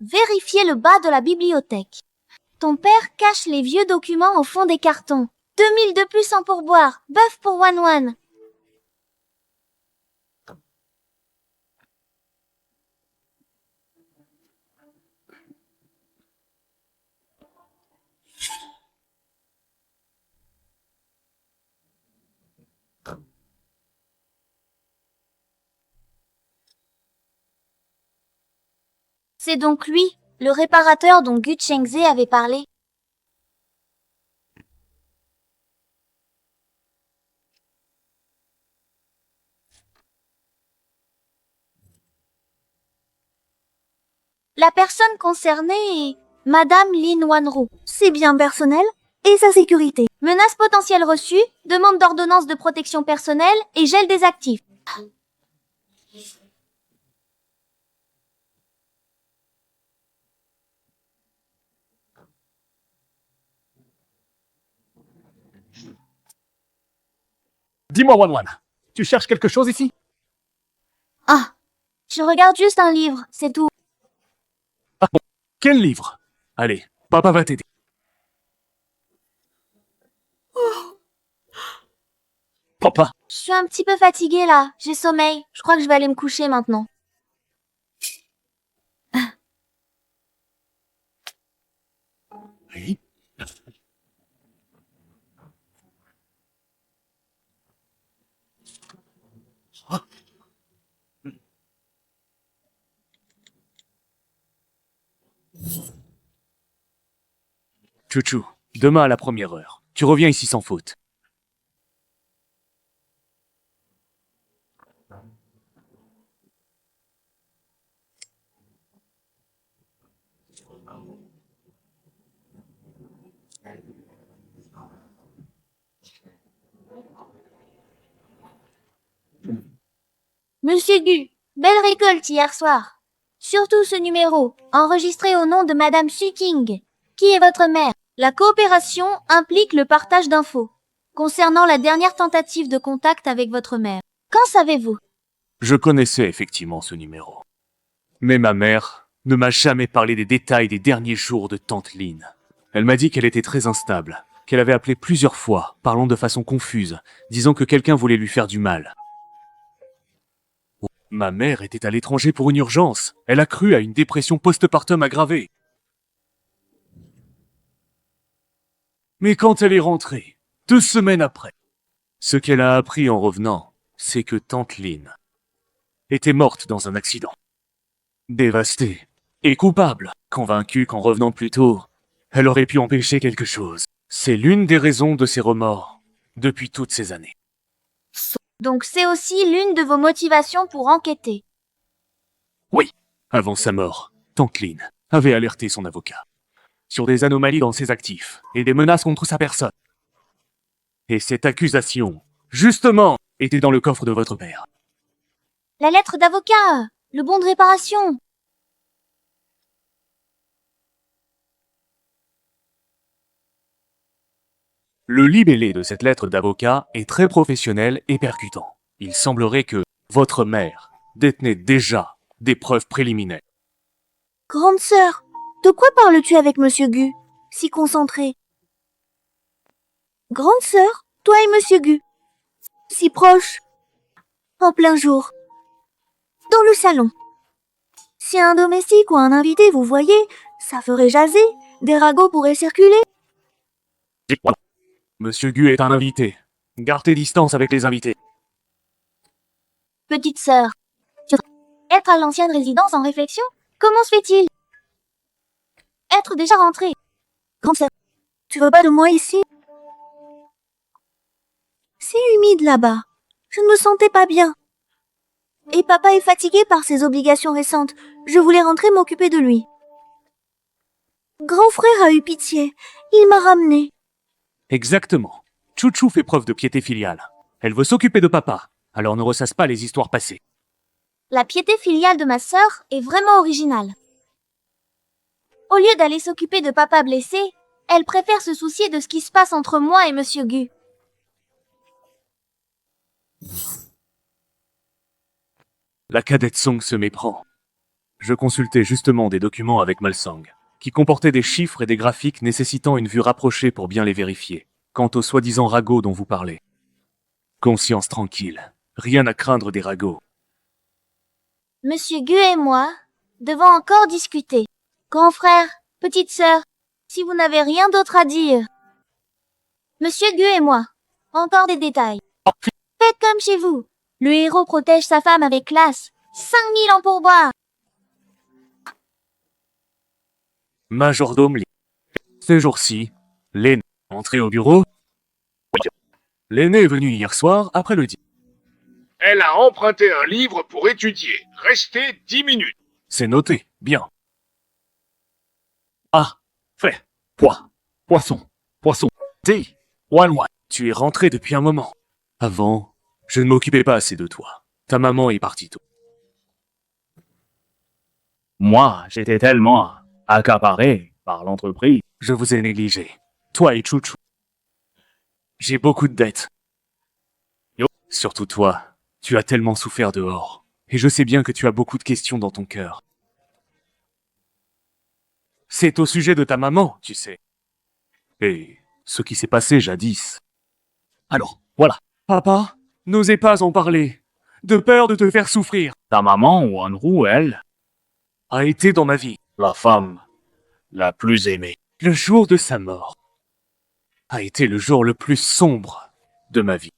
Speaker 1: Vérifiez le bas de la bibliothèque. Ton père cache les vieux documents au fond des cartons. 2000 de plus en pourboire. Bœuf pour Wan. C'est donc lui, le réparateur dont Gu Chengze avait parlé. La personne concernée est Madame Lin Wanru. C'est bien personnel et sa sécurité. Menace potentielle reçue, demande d'ordonnance de protection personnelle et gel des actifs.
Speaker 5: dis-moi Wan, tu cherches quelque chose ici?
Speaker 1: Ah, je regarde juste un livre, c'est tout.
Speaker 2: Quel livre? Allez, papa va t'aider.
Speaker 5: Papa.
Speaker 1: Je suis un petit peu fatiguée là, j'ai sommeil. Je crois que je vais aller me coucher maintenant.
Speaker 5: Oui.
Speaker 2: Chouchou, demain à la première heure. Tu reviens ici sans faute.
Speaker 1: Monsieur Gu, belle récolte hier soir. Surtout ce numéro, enregistré au nom de Madame Suking. Qui est votre mère? La coopération implique le partage d'infos. Concernant la dernière tentative de contact avec votre mère. Qu'en savez-vous?
Speaker 2: Je connaissais effectivement ce numéro. Mais ma mère ne m'a jamais parlé des détails des derniers jours de tante Lynn. Elle m'a dit qu'elle était très instable, qu'elle avait appelé plusieurs fois, parlant de façon confuse, disant que quelqu'un voulait lui faire du mal. Ma mère était à l'étranger pour une urgence. Elle a cru à une dépression postpartum aggravée. Mais quand elle est rentrée, 2 semaines après, ce qu'elle a appris en revenant, c'est que tante Lynn était morte dans un accident. Dévastée et coupable, convaincue qu'en revenant plus tôt, elle aurait pu empêcher quelque chose. C'est l'une des raisons de ses remords depuis toutes ces années.
Speaker 1: Donc c'est aussi l'une de vos motivations pour enquêter.
Speaker 2: Oui, avant sa mort, tante Lynn avait alerté son avocat sur des anomalies dans ses actifs et des menaces contre sa personne. Et cette accusation, justement, était dans le coffre de votre père.
Speaker 1: La lettre d'avocat, le bon de réparation.
Speaker 2: Le libellé de cette lettre d'avocat est très professionnel et percutant. Il semblerait que votre mère détenait déjà des preuves préliminaires.
Speaker 1: Grande sœur, de quoi parles-tu avec Monsieur Gu? Si concentré. Grande sœur, toi et Monsieur Gu. Si proches. En plein jour. Dans le salon. Si un domestique ou un invité vous voyez, ça ferait jaser. Des ragots pourraient circuler.
Speaker 2: Monsieur Gu est un invité. Gardez distance avec les invités.
Speaker 1: Petite sœur. Être à l'ancienne résidence en réflexion? Comment se fait-il? Être déjà rentré. Grande sœur, tu veux pas de moi ici? C'est humide là-bas. Je ne me sentais pas bien. Et papa est fatigué par ses obligations récentes. Je voulais rentrer m'occuper de lui. Grand frère a eu pitié. Il m'a ramené.
Speaker 2: Exactement. Chouchou fait preuve de piété filiale. Elle veut s'occuper de papa, alors ne ressasse pas les histoires passées.
Speaker 1: La piété filiale de ma sœur est vraiment originale. Au lieu d'aller s'occuper de papa blessé, elle préfère se soucier de ce qui se passe entre moi et Monsieur Gu.
Speaker 2: La cadette Song se méprend. Je consultais justement des documents avec Malsang, qui comportaient des chiffres et des graphiques nécessitant une vue rapprochée pour bien les vérifier, quant aux soi-disant ragots dont vous parlez. Conscience tranquille, rien à craindre des ragots.
Speaker 1: Monsieur Gu et moi devons encore discuter. Grand frère, petite sœur, si vous n'avez rien d'autre à dire. Monsieur Gu et moi, encore des détails. Faites comme chez vous. Le héros protège sa femme avec classe. 5000 en pourboire.
Speaker 2: Majordome Lee. Ces jours-ci, l'aîné est entré au bureau. L'aîné est venu hier soir après le dîner.
Speaker 5: Elle a emprunté un livre pour étudier. Restez 10 minutes.
Speaker 2: C'est noté, bien.
Speaker 5: Ah, fait. Poisson.
Speaker 2: T. One. Tu es rentré depuis un moment. Avant, je ne m'occupais pas assez de toi. Ta maman est partie tôt.
Speaker 6: Moi, j'étais tellement accaparé par l'entreprise.
Speaker 2: Je vous ai négligé. Toi et Chouchou. J'ai beaucoup de dettes. Surtout toi. Tu as tellement souffert dehors. Et je sais bien que tu as beaucoup de questions dans ton cœur. C'est au sujet de ta maman, tu sais. Et ce qui s'est passé jadis.
Speaker 5: Alors, voilà.
Speaker 2: Papa, n'osez pas en parler, de peur de te faire souffrir,
Speaker 6: Ta maman, Wanru, elle,
Speaker 2: a été dans ma vie.
Speaker 6: la femme la plus aimée
Speaker 2: Le jour de sa mort a été le jour le plus sombre de ma vie.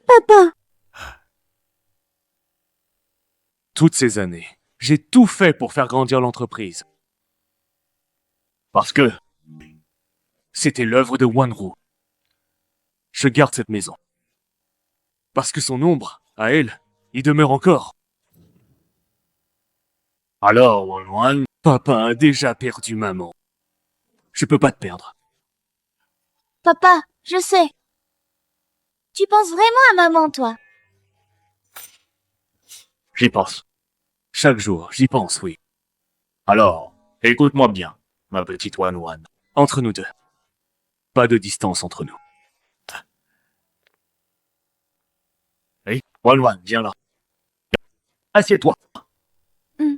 Speaker 1: Papa,
Speaker 2: Toutes ces années, j'ai tout fait pour faire grandir l'entreprise.
Speaker 6: parce que
Speaker 2: C'était l'œuvre de Wanru. Je garde cette maison. Parce que son ombre, à elle, y demeure encore.
Speaker 6: alors Wanwan,
Speaker 2: Papa a déjà perdu maman. Je peux pas te perdre.
Speaker 1: papa, je sais. Tu penses vraiment à maman, toi?
Speaker 6: j'y pense.
Speaker 2: Chaque jour, j'y pense, oui.
Speaker 6: Alors, écoute-moi bien, ma petite Wanwan.
Speaker 2: Entre nous deux. Pas de distance entre nous.
Speaker 6: Hey, Wanwan, viens là. Assieds-toi.
Speaker 1: Hmm.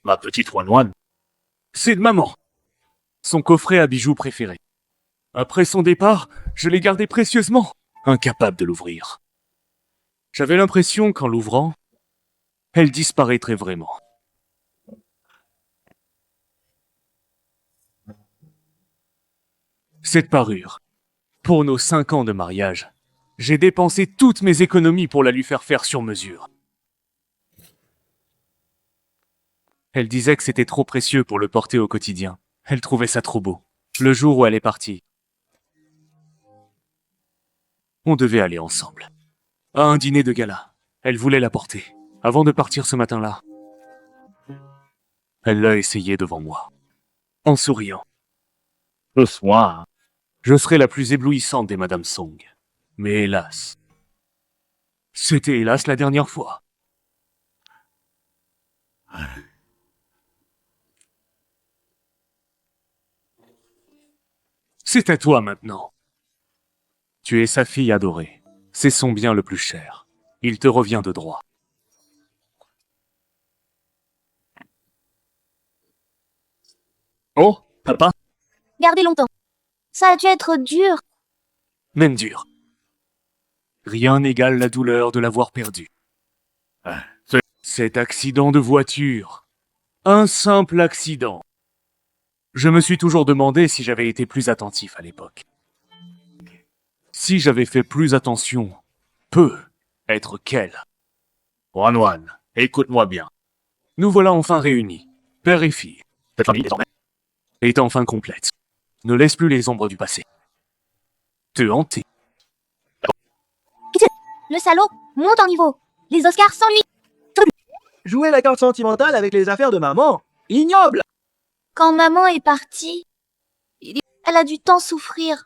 Speaker 6: Ma petite Wanwan,
Speaker 2: C'est de maman. Son coffret à bijoux préféré. Après son départ, je l'ai gardé précieusement, incapable de l'ouvrir. J'avais l'impression qu'en l'ouvrant, elle disparaîtrait vraiment. Cette parure, pour nos 5 ans de mariage, j'ai dépensé toutes mes économies pour la lui faire sur mesure. Elle disait que c'était trop précieux pour le porter au quotidien. Elle trouvait ça trop beau. Le jour où elle est partie, on devait aller ensemble. À un dîner de gala. Elle voulait la porter. Avant de partir ce matin-là, elle l'a essayé devant moi. En souriant.
Speaker 6: ce soir,
Speaker 2: Je serai la plus éblouissante des Madame Song. Mais hélas. C'était hélas la dernière fois. C'est à toi maintenant. Tu es sa fille adorée. C'est son bien le plus cher. Il te revient de droit.
Speaker 6: oh, papa,
Speaker 1: Gardez longtemps. Ça a dû être dur.
Speaker 2: Même dur. Rien n'égale la douleur de l'avoir perdu.
Speaker 6: c'est
Speaker 2: Cet accident de voiture. Un simple accident. Je me suis toujours demandé si j'avais été plus attentif à l'époque. Si j'avais fait plus attention, peut être quel.
Speaker 6: Wanwan, écoute-moi bien.
Speaker 2: Nous voilà enfin réunis, père et fille,
Speaker 6: Cette famille désormais,
Speaker 2: est enfin complète. Ne laisse plus les ombres du passé te hanter.
Speaker 1: Le salaud monte en niveau. Les Oscars sans lui.
Speaker 7: Jouer la carte sentimentale avec les affaires de maman. Ignoble!
Speaker 1: Quand maman est partie, elle a dû tant souffrir.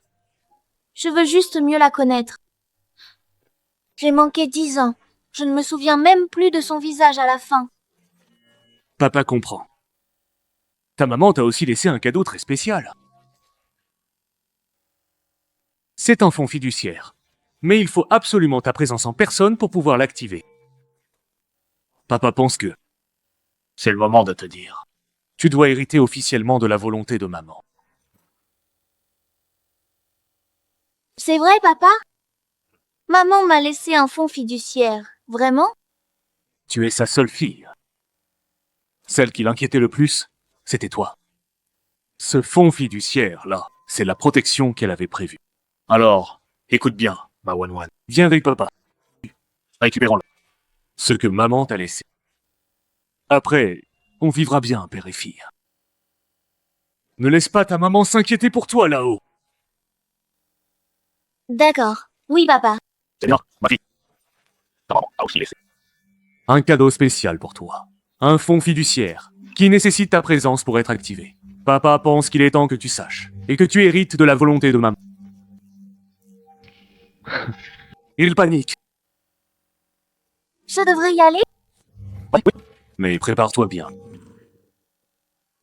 Speaker 1: Je veux juste mieux la connaître. J'ai manqué 10 ans. Je ne me souviens même plus de son visage à la fin.
Speaker 2: Papa comprend. Ta maman t'a aussi laissé un cadeau très spécial. C'est un fonds fiduciaire. Mais il faut absolument ta présence en personne pour pouvoir l'activer. Papa pense que
Speaker 6: c'est le moment de te dire.
Speaker 2: tu dois hériter officiellement de la volonté de maman.
Speaker 1: C'est vrai, papa? Maman m'a laissé un fonds fiduciaire. Vraiment?
Speaker 2: Tu es sa seule fille. Celle qui l'inquiétait le plus, c'était toi. Ce fonds fiduciaire-là, c'est la protection qu'elle avait prévue.
Speaker 6: Alors, écoute bien, ma Wanwan.
Speaker 2: Viens avec papa.
Speaker 6: Récupérons-le.
Speaker 2: Ce que maman t'a laissé. Après, on vivra bien, père et fille. Ne laisse pas ta maman s'inquiéter pour toi là-haut.
Speaker 1: D'accord. Oui, papa.
Speaker 6: C'est bien, ma fille. Ta maman a aussi laissé.
Speaker 2: Un cadeau spécial pour toi. Un fonds fiduciaire qui nécessite ta présence pour être activé. Papa pense qu'il est temps que tu saches et que tu hérites de la volonté de maman. Il panique,
Speaker 1: Je devrais y aller?
Speaker 2: mais prépare-toi bien.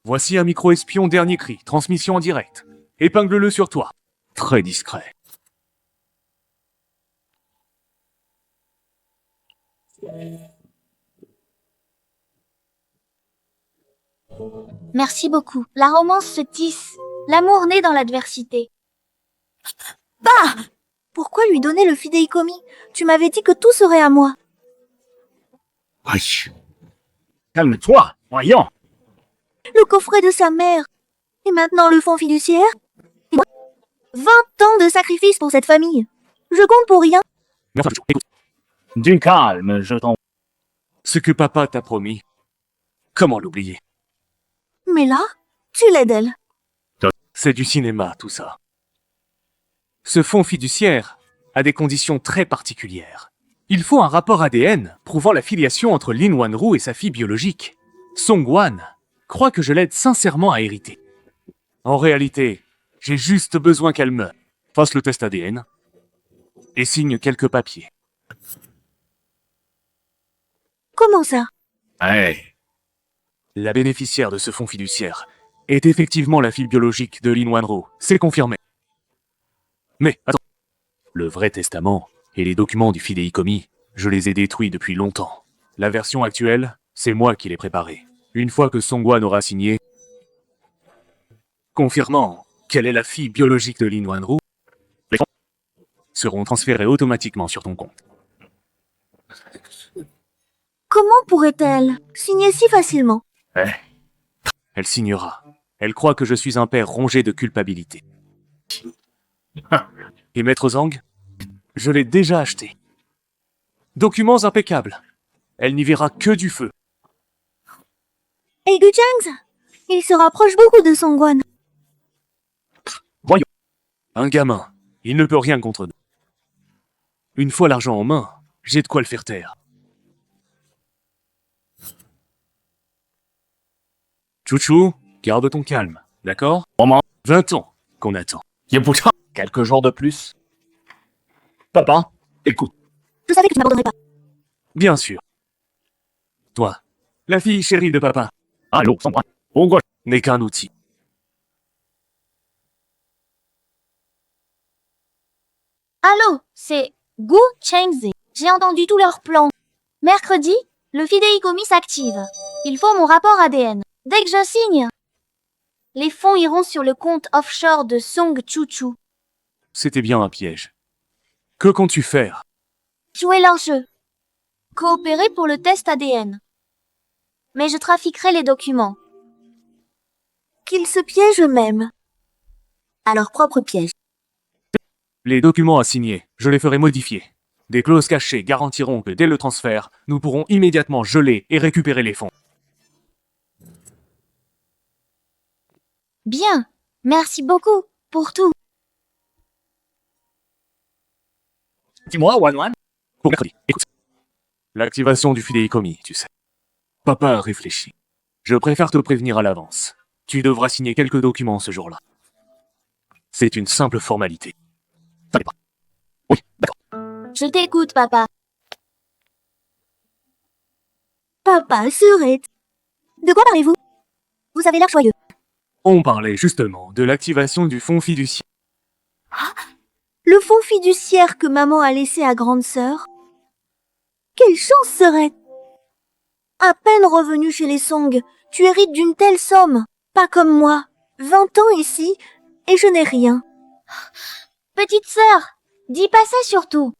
Speaker 2: Voici un micro-espion dernier cri, transmission en direct. Épingle-le sur toi. Très discret.
Speaker 1: Merci beaucoup. La romance se tisse. L'amour naît dans l'adversité. Bah! Pourquoi lui donner le fidéicommis? Tu m'avais dit que tout serait à moi.
Speaker 6: Wesh. Calme-toi, voyons.
Speaker 1: Le coffret de sa mère. Et maintenant le fonds fiduciaire. Et moi, 20 ans de sacrifice pour cette famille. Je compte pour rien.
Speaker 2: Mais enfin, écoute,
Speaker 6: Du calme, je t'en...
Speaker 2: ce que papa t'a promis, comment l'oublier?
Speaker 1: Mais là, tu l'aides elle.
Speaker 2: C'est du cinéma, tout ça. Ce fonds fiduciaire a des conditions très particulières. Il faut un rapport ADN prouvant la filiation entre Lin Wanru et sa fille biologique. Song Wan croit que je l'aide sincèrement à hériter. En réalité, j'ai juste besoin qu'elle meure, fasse le test ADN et signe quelques papiers.
Speaker 1: Comment ça?
Speaker 6: Hey.
Speaker 2: La bénéficiaire de ce fonds fiduciaire est effectivement la fille biologique de Lin Wanru, c'est confirmé. Mais attends, le vrai testament et les documents du fidéicommis, je les ai détruits depuis longtemps. La version actuelle, c'est moi qui l'ai préparée. Une fois que Songwan aura signé, confirmant qu'elle est la fille biologique de Lin Wanru, les fonds seront transférés automatiquement sur ton compte.
Speaker 1: Comment pourrait-elle signer si facilement?
Speaker 2: Elle signera. Elle croit que je suis un père rongé de culpabilité. Et Maître Zhang, je l'ai déjà acheté. Documents impeccables. Elle n'y verra que du feu.
Speaker 1: Et Gu Chang, il se rapproche beaucoup de Songwan.
Speaker 2: Un gamin, il ne peut rien contre nous. Une fois l'argent en main, j'ai de quoi le faire taire. Chouchou, garde ton calme, d'accord? 20 ans qu'on attend.
Speaker 6: 也不差 quelques jours de plus. Papa, écoute.
Speaker 1: Je savais que tu m'abandonnerais pas.
Speaker 2: Bien sûr. Toi, la fille chérie de papa,
Speaker 6: Allô, Sandra. Pourquoi
Speaker 2: n'est qu'un outil.
Speaker 1: Allô, c'est Gu Chengzi. J'ai entendu tous leurs plans. Mercredi, le fidéicommis s'active. Il faut mon rapport ADN. Dès que je signe, les fonds iront sur le compte offshore de Song Chuchu.
Speaker 2: C'était bien un piège. Que comptes-tu faire?
Speaker 1: Jouer leur jeu. Coopérer pour le test ADN. Mais je trafiquerai les documents. Qu'ils se piègent eux-mêmes. À leur propre piège.
Speaker 2: Les documents à signer, je les ferai modifier. Des clauses cachées garantiront que dès le transfert, nous pourrons immédiatement geler et récupérer les fonds.
Speaker 1: Bien. Merci beaucoup pour tout.
Speaker 6: Dis-moi, Wan Wan.
Speaker 2: Pour mercredi, écoute. L'activation du fidéicommis, tu sais. Papa a réfléchi. Je préfère te prévenir à l'avance. Tu devras signer quelques documents ce jour-là. C'est une simple formalité. T'en es pas. Oui, d'accord.
Speaker 1: Je t'écoute, papa. Papa serait... De quoi parlez-vous? Vous avez l'air joyeux.
Speaker 2: On parlait justement de l'activation du fonds fiduciaire.
Speaker 1: Le fonds fiduciaire que maman a laissé à grande sœur? Quelle chance serait... À peine revenu chez les Song, tu hérites d'une telle somme. Pas comme moi. 20 ans ici, et je n'ai rien. Petite sœur, dis pas ça surtout.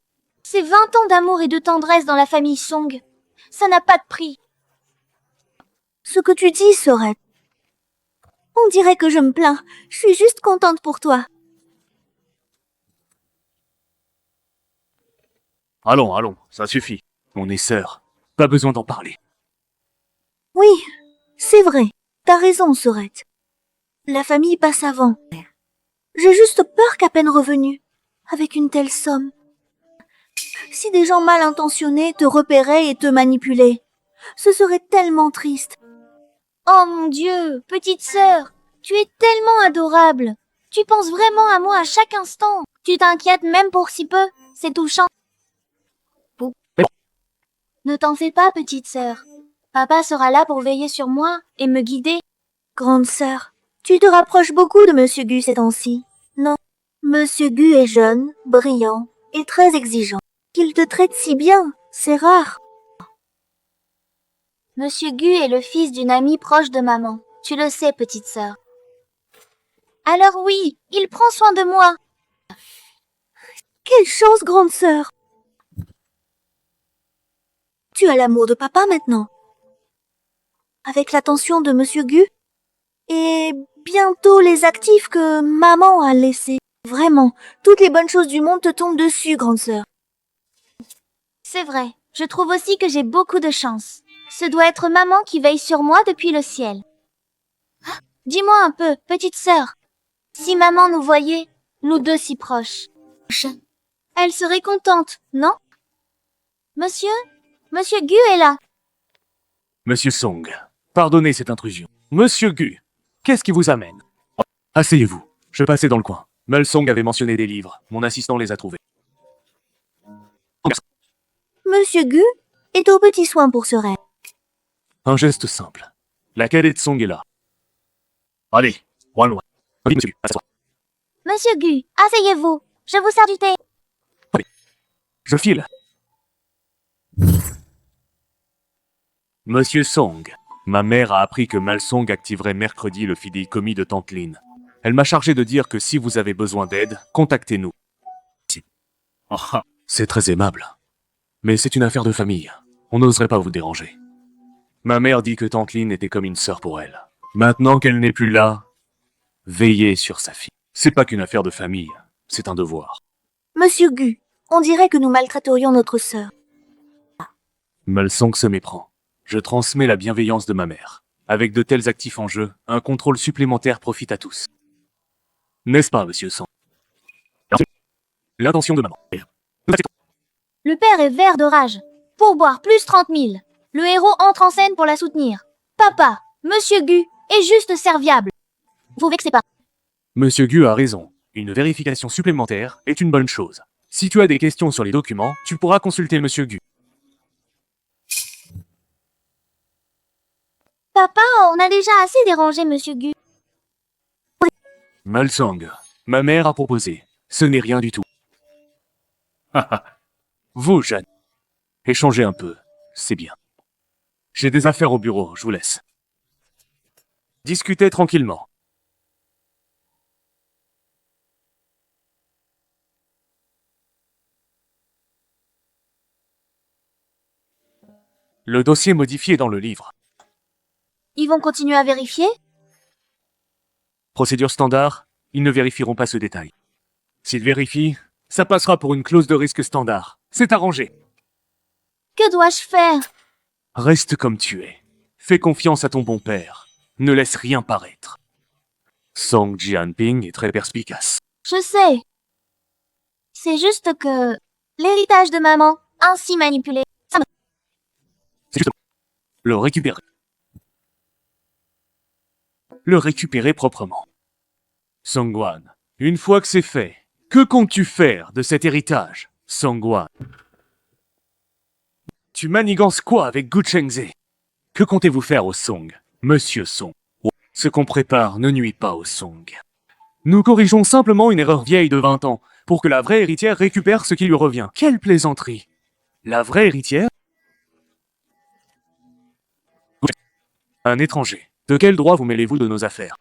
Speaker 1: C'est 20 ans d'amour et de tendresse dans la famille Song. Ça n'a pas de prix. Ce que tu dis serait... On dirait que je me plains. Je suis juste contente pour toi.
Speaker 2: Allons, allons, ça suffit. On est sœurs. Pas besoin d'en parler.
Speaker 1: Oui, c'est vrai. T'as raison, Sorette. La famille passe avant. J'ai juste peur qu'à peine revenu, avec une telle somme. Si des gens mal intentionnés te repéraient et te manipulaient, ce serait tellement triste. Oh mon Dieu, petite sœur, tu es tellement adorable. Tu penses vraiment à moi à chaque instant. Tu t'inquiètes même pour si peu. C'est touchant. Ne t'en fais pas, petite sœur. Papa sera là pour veiller sur moi et me guider. Grande sœur, tu te rapproches beaucoup de Monsieur Gu ces temps-ci. Non, Monsieur Gu est jeune, brillant et très exigeant. Qu'il te traite si bien, c'est rare. Monsieur Gu est le fils d'une amie proche de maman. Tu le sais, petite sœur. Alors oui, il prend soin de moi. Quelle chance, grande sœur. Tu as l'amour de papa maintenant. Avec l'attention de Monsieur Gu. Et bientôt les actifs que maman a laissés. Vraiment, toutes les bonnes choses du monde te tombent dessus, grande sœur. C'est vrai, je trouve aussi que j'ai beaucoup de chance. Ce doit être maman qui veille sur moi depuis le ciel. Dis-moi un peu, petite sœur, si maman nous voyait, nous deux si proches, elle serait contente, non? Monsieur Gu est là.
Speaker 2: Monsieur Song, pardonnez cette intrusion. Monsieur Gu, qu'est-ce qui vous amène? Asseyez-vous, je passais dans le coin. Mel Song avait mentionné des livres, mon assistant les a trouvés.
Speaker 1: Monsieur Gu est au petit soin pour ce rêve.
Speaker 2: Un geste simple. La cadette Song est là. Allez, loin. Oui, monsieur, asseoir.
Speaker 1: Monsieur Gu, asseyez-vous, je vous sers du thé.
Speaker 2: Je file. Monsieur Song, ma mère a appris que Mal Song activerait mercredi le fidéicommis de Tante Lin. Elle m'a chargé de dire que si vous avez besoin d'aide, contactez-nous. C'est très aimable. Mais c'est une affaire de famille. On n'oserait pas vous déranger. Ma mère dit que Tante Lin était comme une sœur pour elle. Maintenant qu'elle n'est plus là, veillez sur sa fille. C'est pas qu'une affaire de famille, c'est un devoir.
Speaker 1: Monsieur Gu, on dirait que nous maltraiterions notre sœur.
Speaker 2: Mal Song se méprend. Je transmets la bienveillance de ma mère. Avec de tels actifs en jeu, un contrôle supplémentaire profite à tous. N'est-ce pas, monsieur Song? L'intention de maman.
Speaker 1: Le père est vert de rage. Pourboire plus 30 000. Le héros entre en scène pour la soutenir. Papa, Monsieur Gu est juste serviable. Vous vexez pas.
Speaker 2: Monsieur Gu a raison. Une vérification supplémentaire est une bonne chose. Si tu as des questions sur les documents, tu pourras consulter Monsieur Gu.
Speaker 1: Papa, on a déjà assez dérangé Monsieur Gu.
Speaker 2: Malsang, ma mère a proposé. Ce n'est rien du tout. Vous, Jeanne, échangez un peu, c'est bien. J'ai des affaires au bureau, je vous laisse. Discutez tranquillement. Le dossier modifié dans le livre.
Speaker 1: Ils vont continuer à vérifier?
Speaker 2: Procédure standard, ils ne vérifieront pas ce détail. S'ils vérifient, ça passera pour une clause de risque standard. C'est arrangé.
Speaker 1: Que dois-je faire?
Speaker 2: Reste comme tu es. Fais confiance à ton bon père. Ne laisse rien paraître. Song Jianping est très perspicace.
Speaker 1: Je sais. C'est juste que l'héritage de maman, ainsi manipulé, ça me...
Speaker 2: C'est juste le récupérer. Le récupérer proprement. Songwan, une fois que c'est fait, que comptes-tu faire de cet héritage, Songwan? Tu manigances quoi avec Gu Chengze? Que comptez-vous faire au Song, Monsieur Song? Ce qu'on prépare ne nuit pas au Song. Nous corrigeons simplement une erreur vieille de 20 ans, pour que la vraie héritière récupère ce qui lui revient. Quelle plaisanterie! La vraie héritière? Un étranger. De quel droit vous mêlez-vous de nos affaires?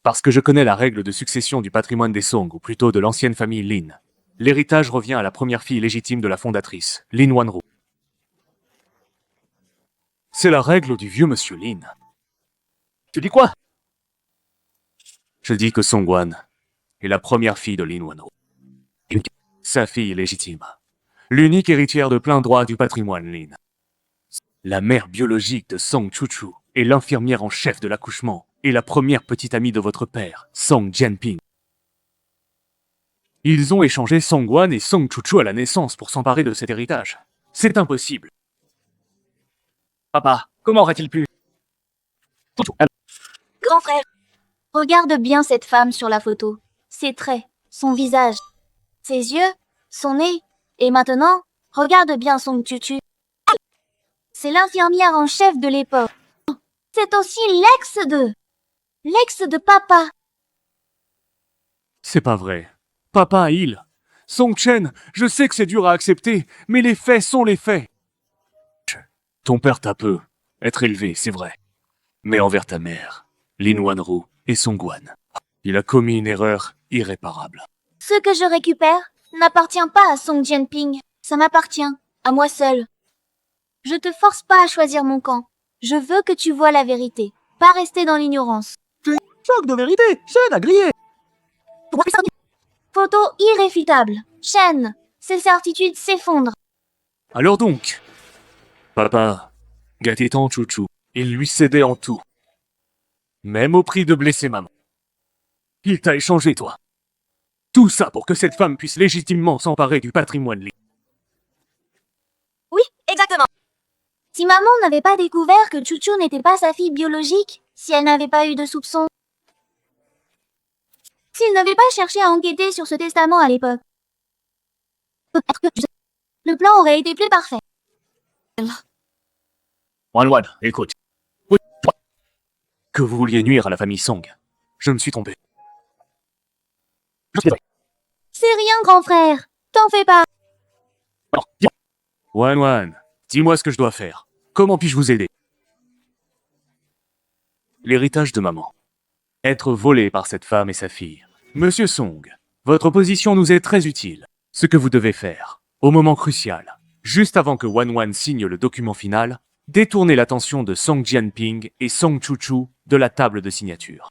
Speaker 2: Parce que je connais la règle de succession du patrimoine des Song, ou plutôt de l'ancienne famille Lin. L'héritage revient à la première fille légitime de la fondatrice, Lin Wanru. C'est la règle du vieux monsieur Lin. Tu dis quoi? Je dis que Songwan est la première fille de Lin Wanru. Sa fille légitime. L'unique héritière de plein droit du patrimoine Lin. La mère biologique de Song Chuchu est l'infirmière en chef de l'accouchement et la première petite amie de votre père, Song Jianping. Ils ont échangé Songwan et Song Chuchu à la naissance pour s'emparer de cet héritage. C'est impossible.
Speaker 6: Papa, comment aurait-il pu?
Speaker 1: Grand frère, regarde bien cette femme sur la photo. Ses traits, son visage, ses yeux, son nez. Et maintenant, regarde bien son tutu. C'est l'infirmière en chef de l'époque. C'est aussi l'ex de papa.
Speaker 2: C'est pas vrai. Papa, il. Song Chen, je sais que c'est dur à accepter, mais les faits sont les faits. Ton père t'a peu être élevé, c'est vrai. Mais envers ta mère, Lin Wanru et Song Wan. Il a commis une erreur irréparable.
Speaker 1: Ce que je récupère n'appartient pas à Song Jianping. Ça m'appartient, à moi seule. Je te force pas à choisir mon camp. Je veux que tu vois la vérité, pas rester dans l'ignorance.
Speaker 7: Choc de vérité, chaîne à griller.
Speaker 1: Photo irréfutable. Chaîne. Ces certitudes s'effondrent.
Speaker 2: Alors donc, papa gâtait tant Chouchou. Il lui cédait en tout. Même au prix de blesser maman. Il t'a échangé, toi. Tout ça pour que cette femme puisse légitimement s'emparer du patrimoine Li.
Speaker 1: Oui, exactement. Si maman n'avait pas découvert que Chuchu n'était pas sa fille biologique, si elle n'avait pas eu de soupçons, s'il n'avait pas cherché à enquêter sur ce testament à l'époque, peut-être que le plan aurait été plus parfait.
Speaker 6: Wan, écoute.
Speaker 2: Que vous vouliez nuire à la famille Song. Je me suis trompé.
Speaker 1: C'est rien, grand frère. T'en fais pas.
Speaker 2: Wan, dis-moi ce que je dois faire. Comment puis-je vous aider? L'héritage de maman. Être volé par cette femme et sa fille. Monsieur Song, votre position nous est très utile. Ce que vous devez faire, au moment crucial, juste avant que Wan signe le document final, détournez l'attention de Song Jianping et Song Chuchu de la table de signature.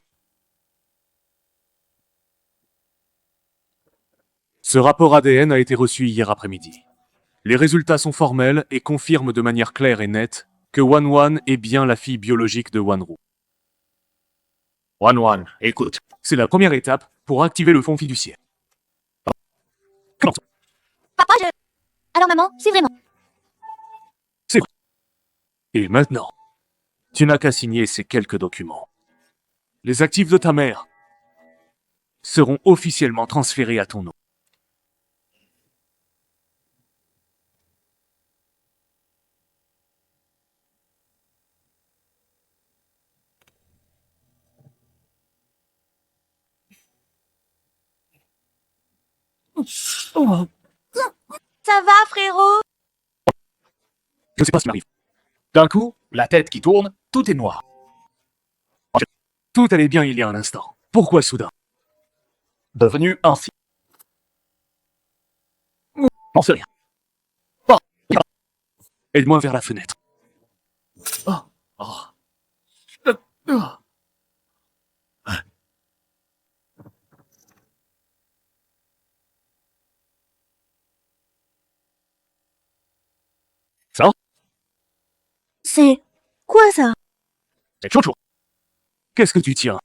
Speaker 2: Ce rapport ADN a été reçu hier après-midi. Les résultats sont formels et confirment de manière claire et nette que Wan est bien la fille biologique de Wanru.
Speaker 6: Wan, écoute.
Speaker 2: C'est la première étape pour activer le fonds fiduciaire. Commençons.
Speaker 1: Papa, Alors maman, c'est vraiment...
Speaker 2: Et maintenant, tu n'as qu'à signer ces quelques documents. Les actifs de ta mère seront officiellement transférés à ton nom.
Speaker 1: Ça va, frérot?
Speaker 2: Je ne sais pas ce qui m'arrive.
Speaker 6: D'un coup, la tête qui tourne, tout est noir.
Speaker 2: Tout allait bien il y a un instant. Pourquoi soudain?
Speaker 6: Devenu ainsi. N'en sais rien.
Speaker 2: Aide-moi vers la fenêtre.
Speaker 6: Ça,
Speaker 1: C'est... quoi ça?
Speaker 6: c'est Chouchou.
Speaker 2: Qu'est-ce que tu tiens?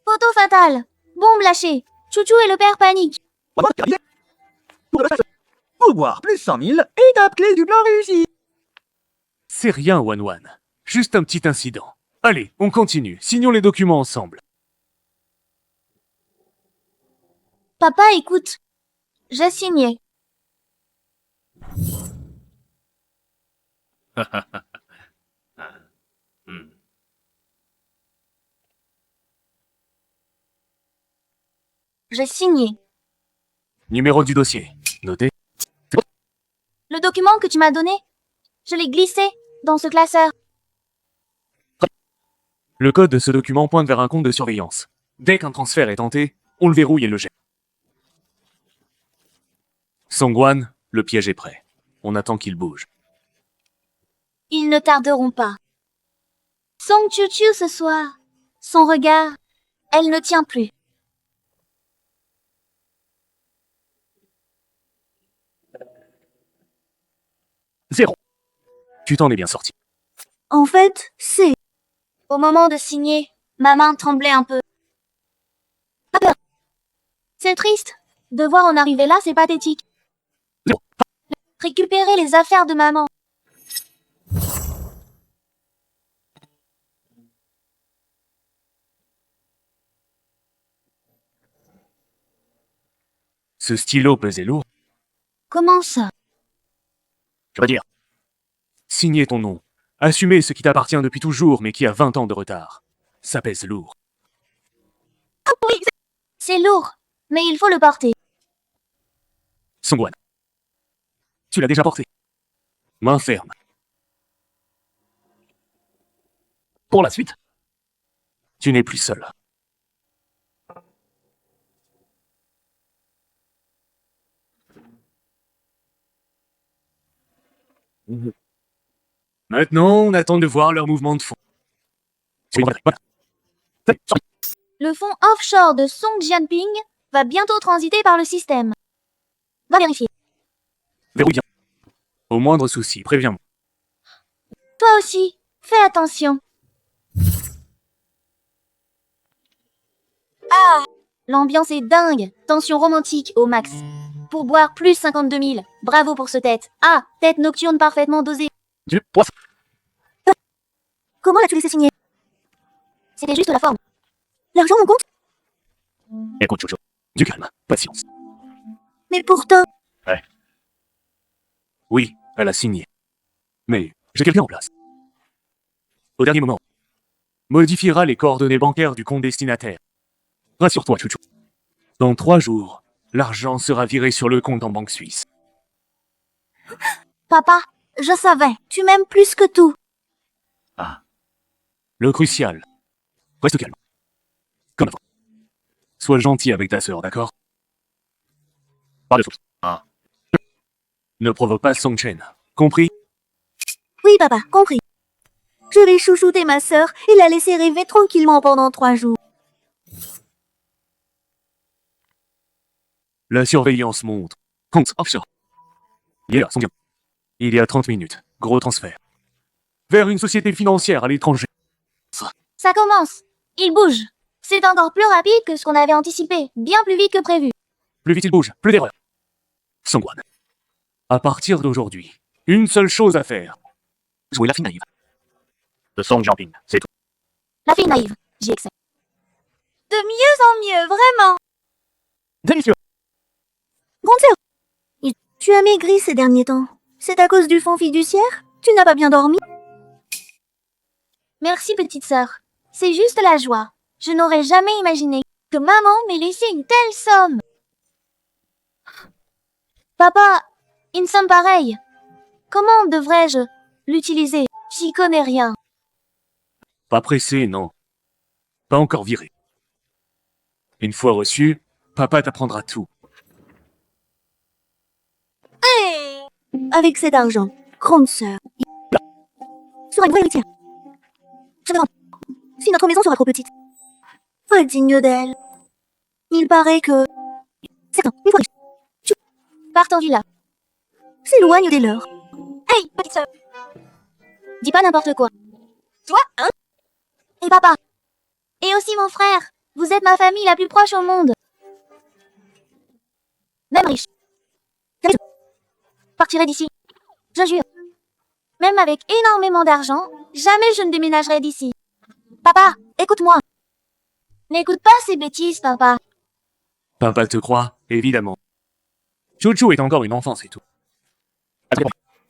Speaker 1: Photo fatale. Bombe lâchée. Chouchou et le père paniquent.
Speaker 7: Pouvoir plus 100 000, étape clé du plan réussi.
Speaker 2: C'est rien, Wan. Juste un petit incident. Allez, on continue. Signons les documents ensemble.
Speaker 1: Papa, écoute. J'ai signé. J'ai signé.
Speaker 2: Numéro du dossier. Noté.
Speaker 1: Le document que tu m'as donné, je l'ai glissé dans ce classeur.
Speaker 2: Le code de ce document pointe vers un compte de surveillance. Dès qu'un transfert est tenté, on le verrouille et le jette. Songwan, le piège est prêt. On attend qu'il bouge.
Speaker 1: Ils ne tarderont pas. Song Chuchu ce soir. Son regard, elle ne tient plus.
Speaker 2: Zéro. Tu t'en es bien sorti.
Speaker 1: En fait, c'est... Au moment de signer, ma main tremblait un peu. Pas peur. C'est triste. De voir en arriver là, c'est pathétique.
Speaker 2: Non.
Speaker 1: Récupérer les affaires de maman.
Speaker 2: Ce stylo pesait lourd.
Speaker 1: Comment ça?
Speaker 6: Je veux dire,
Speaker 2: Signer ton nom. Assumer ce qui t'appartient depuis toujours mais qui a 20 ans de retard. Ça pèse lourd.
Speaker 1: C'est lourd, mais il faut le porter.
Speaker 2: Songwan. Tu l'as déjà porté. Main ferme.
Speaker 6: Pour la suite.
Speaker 2: Tu n'es plus seul. Maintenant, on attend de voir leur mouvement de fond.
Speaker 1: Le fonds offshore de Song Jianping va bientôt transiter par le système. Va vérifier.
Speaker 2: Verrouille bien. Au moindre souci, préviens-moi.
Speaker 1: Toi aussi, fais attention. Ah, l'ambiance est dingue. Tension romantique au max. Pour boire plus 52 000. Bravo pour ce tête. Ah, tête nocturne parfaitement dosée.
Speaker 6: Du poisson.
Speaker 1: Comment l'as-tu laissé signer? C'était juste la forme. L'argent, mon compte?
Speaker 2: Écoute, Jojo. Du calme, patience.
Speaker 1: Mais pourtant...
Speaker 2: Oui, elle a signé. Mais j'ai quelqu'un en place. Au dernier moment, modifiera les coordonnées bancaires du compte destinataire. Rassure-toi, Chouchou. Dans 3 jours, l'argent sera viré sur le compte en banque suisse.
Speaker 1: Papa, je savais. Tu m'aimes plus que tout.
Speaker 2: Le crucial. Reste calme. Comme avant. Sois gentil avec ta sœur, d'accord?
Speaker 6: Pas de soucis.
Speaker 2: Ne provoque pas Song Chen. Compris?
Speaker 1: Oui, papa, compris. Je vais chouchouter ma sœur et la laisser rêver tranquillement pendant 3 jours.
Speaker 2: La surveillance monte. Compte offshore. Hier, Song Jian. Il y a 30 minutes. Gros transfert. Vers une société financière à l'étranger.
Speaker 1: Ça commence. Il bouge. C'est encore plus rapide que ce qu'on avait anticipé. Bien plus vite que prévu.
Speaker 2: Plus vite il bouge, plus d'erreurs. Songwan. À partir d'aujourd'hui, une seule chose à faire. Jouer la fille naïve.
Speaker 6: De Song Jianping, c'est tout.
Speaker 1: La fille naïve. J'y excelle. De mieux en mieux, vraiment.
Speaker 6: Délicieux.
Speaker 1: Grande sœur, tu as maigri ces derniers temps. C'est à cause du fonds fiduciaire? Tu n'as pas bien dormi? Merci, petite sœur. C'est juste la joie. Je n'aurais jamais imaginé que maman m'ait laissé une telle somme. Papa, une somme pareille. Comment devrais-je l'utiliser? J'y connais rien.
Speaker 2: Pas pressé, non. Pas encore viré. Une fois reçu, papa t'apprendra tout.
Speaker 1: Avec cet argent, grande sœur, sera une vraie héritière. Je me demande si notre maison sera trop petite. Pas digne d'elle. Il paraît que certains, une fois riches, partent en villa, s'éloignent des leurs. Hey, petite sœur, dis pas n'importe quoi. Toi, hein? Et papa. Et aussi mon frère. Vous êtes ma famille la plus proche au monde. Même riche. Je partirai d'ici. Je jure. Même avec énormément d'argent, jamais je ne déménagerai d'ici. Papa, écoute-moi. N'écoute pas ces bêtises, papa.
Speaker 2: Papa te croit, évidemment. Chouchou est encore une enfant, c'est tout.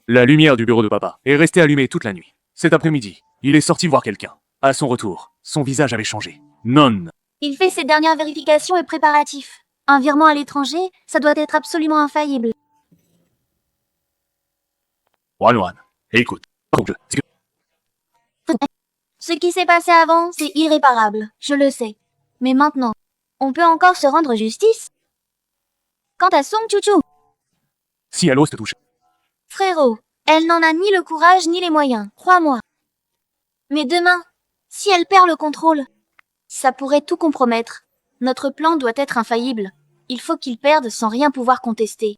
Speaker 2: La lumière du bureau de papa est restée allumée toute la nuit. Cet après-midi, il est sorti voir quelqu'un. À son retour, son visage avait changé. Non.
Speaker 1: Il fait ses dernières vérifications et préparatifs. Un virement à l'étranger, ça doit être absolument infaillible.
Speaker 6: Wan, écoute.
Speaker 1: Ce qui s'est passé avant, c'est irréparable, je le sais. Mais maintenant, on peut encore se rendre justice? Quant à Song Chuchu,
Speaker 2: Si elle ose te toucher.
Speaker 1: frérot, elle n'en a ni le courage ni les moyens, crois-moi. Mais demain, si elle perd le contrôle, ça pourrait tout compromettre. Notre plan doit être infaillible. Il faut qu'il perde sans rien pouvoir contester.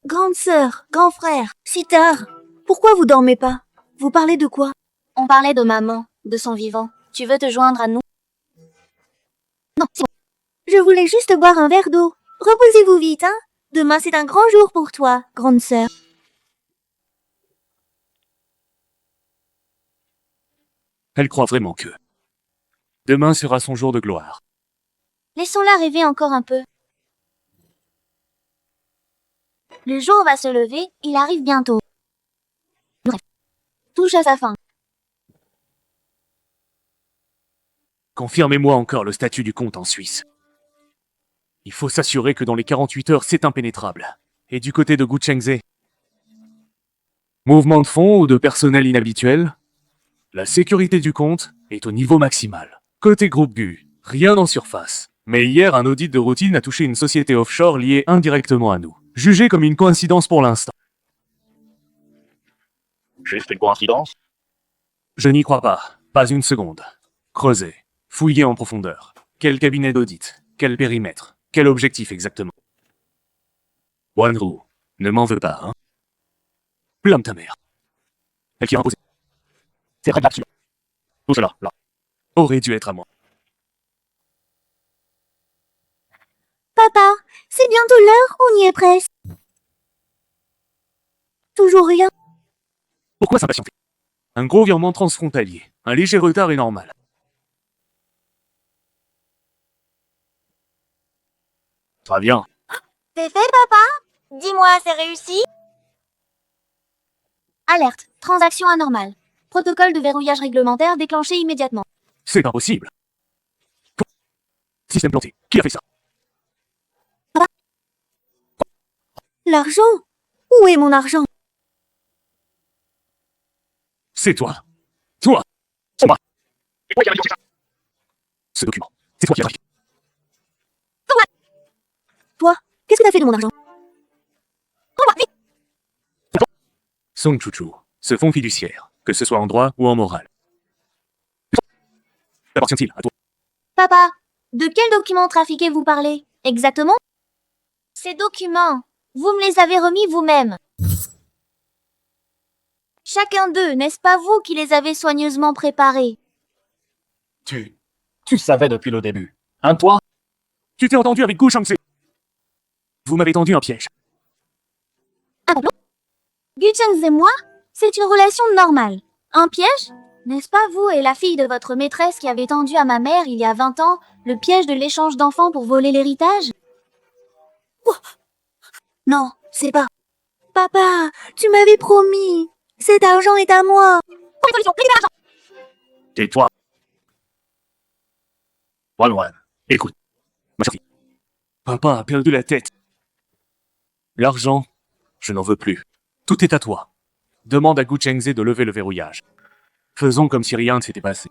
Speaker 1: Grande sœur, grand frère, si tard, pourquoi vous dormez pas? Vous parlez de quoi? On parlait de maman, de son vivant. Tu veux te joindre à nous? Non, c'est bon. Je voulais juste boire un verre d'eau. Reposez-vous vite, hein? Demain c'est un grand jour pour toi, grande sœur.
Speaker 2: Elle croit vraiment que demain sera son jour de gloire.
Speaker 1: Laissons-la rêver encore un peu. Le jour va se lever, il arrive bientôt. Bref, touche à sa fin.
Speaker 2: confirmez-moi encore le statut du compte en Suisse. Il faut s'assurer que dans les 48 heures, c'est impénétrable. Et du côté de Gu Chengze, mouvement de fonds ou de personnel inhabituel, la sécurité du compte est au niveau maximal. Côté groupe Gu, rien en surface. Mais hier, un audit de routine a touché une société offshore liée indirectement à nous, jugée comme une coïncidence pour l'instant.
Speaker 6: Juste une coïncidence?
Speaker 2: Je n'y crois pas, pas une seconde. Creusez, fouillez en profondeur. Quel cabinet d'audit? Quel périmètre? Quel objectif exactement? Wanru, ne m'en veux pas, hein? Blâme ta mère. Elle qui a imposé.
Speaker 6: C'est très absurde. Tout cela, là.
Speaker 2: Aurait dû être à moi.
Speaker 1: Papa, c'est bientôt l'heure, on y est presque. Toujours rien.
Speaker 2: Pourquoi s'impatienter? Un gros virement transfrontalier. Un léger retard est normal.
Speaker 6: Très bien.
Speaker 1: C'est fait, papa? Dis-moi, c'est réussi? Alerte, transaction anormale. Protocole de verrouillage réglementaire déclenché immédiatement.
Speaker 2: C'est impossible. Système planté. Qui a fait ça?
Speaker 1: L'argent? Où est mon argent?
Speaker 2: C'est toi. Toi.
Speaker 6: C'est moi.
Speaker 5: C'est toi qui as lancé ça.
Speaker 2: Ce document. C'est toi qui as trafiqué.
Speaker 1: Toi, qu'est-ce que t'as fait de mon argent? Rends-moi, vite!
Speaker 2: Song Chuchu. Ce fonds fiduciaire, que ce soit en droit ou en morale. Appartient-il à toi?
Speaker 1: Papa, de quels documents trafiqués vous parlez? Exactement? Ces documents, vous me les avez remis vous-même. Chacun d'eux, n'est-ce pas vous qui les avez soigneusement préparés?
Speaker 6: Tu savais depuis le début. Hein, toi?
Speaker 2: Tu t'es entendu avec Gu Shangse. Vous m'avez tendu un piège.
Speaker 1: Un complot? Gu Chengze et moi, c'est une relation normale. Un piège? N'est-ce pas vous et la fille de votre maîtresse qui avez tendu à ma mère il y a 20 ans le piège de l'échange d'enfants pour voler l'héritage? Non, c'est pas. Papa, tu m'avais promis. Cet argent est à moi.
Speaker 6: Tais-toi. Wan, écoute. Ma chérie.
Speaker 2: Papa a perdu la tête. L'argent, je n'en veux plus. Tout est à toi. Demande à Gu Chengze de lever le verrouillage. Faisons comme si rien ne s'était passé.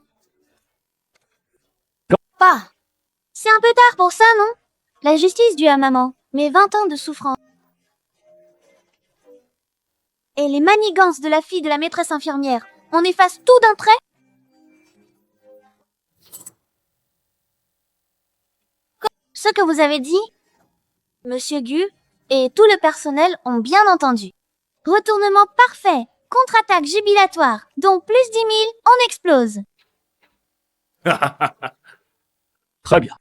Speaker 1: Pas. C'est un peu tard pour ça, non? La justice due à maman. Mes 20 ans de souffrance. Et les manigances de la fille de la maîtresse infirmière. On efface tout d'un trait? Ce que vous avez dit, Monsieur Gu et tout le personnel ont bien entendu. Retournement parfait, contre-attaque jubilatoire, donc plus 10 000, on explose.
Speaker 2: Très bien.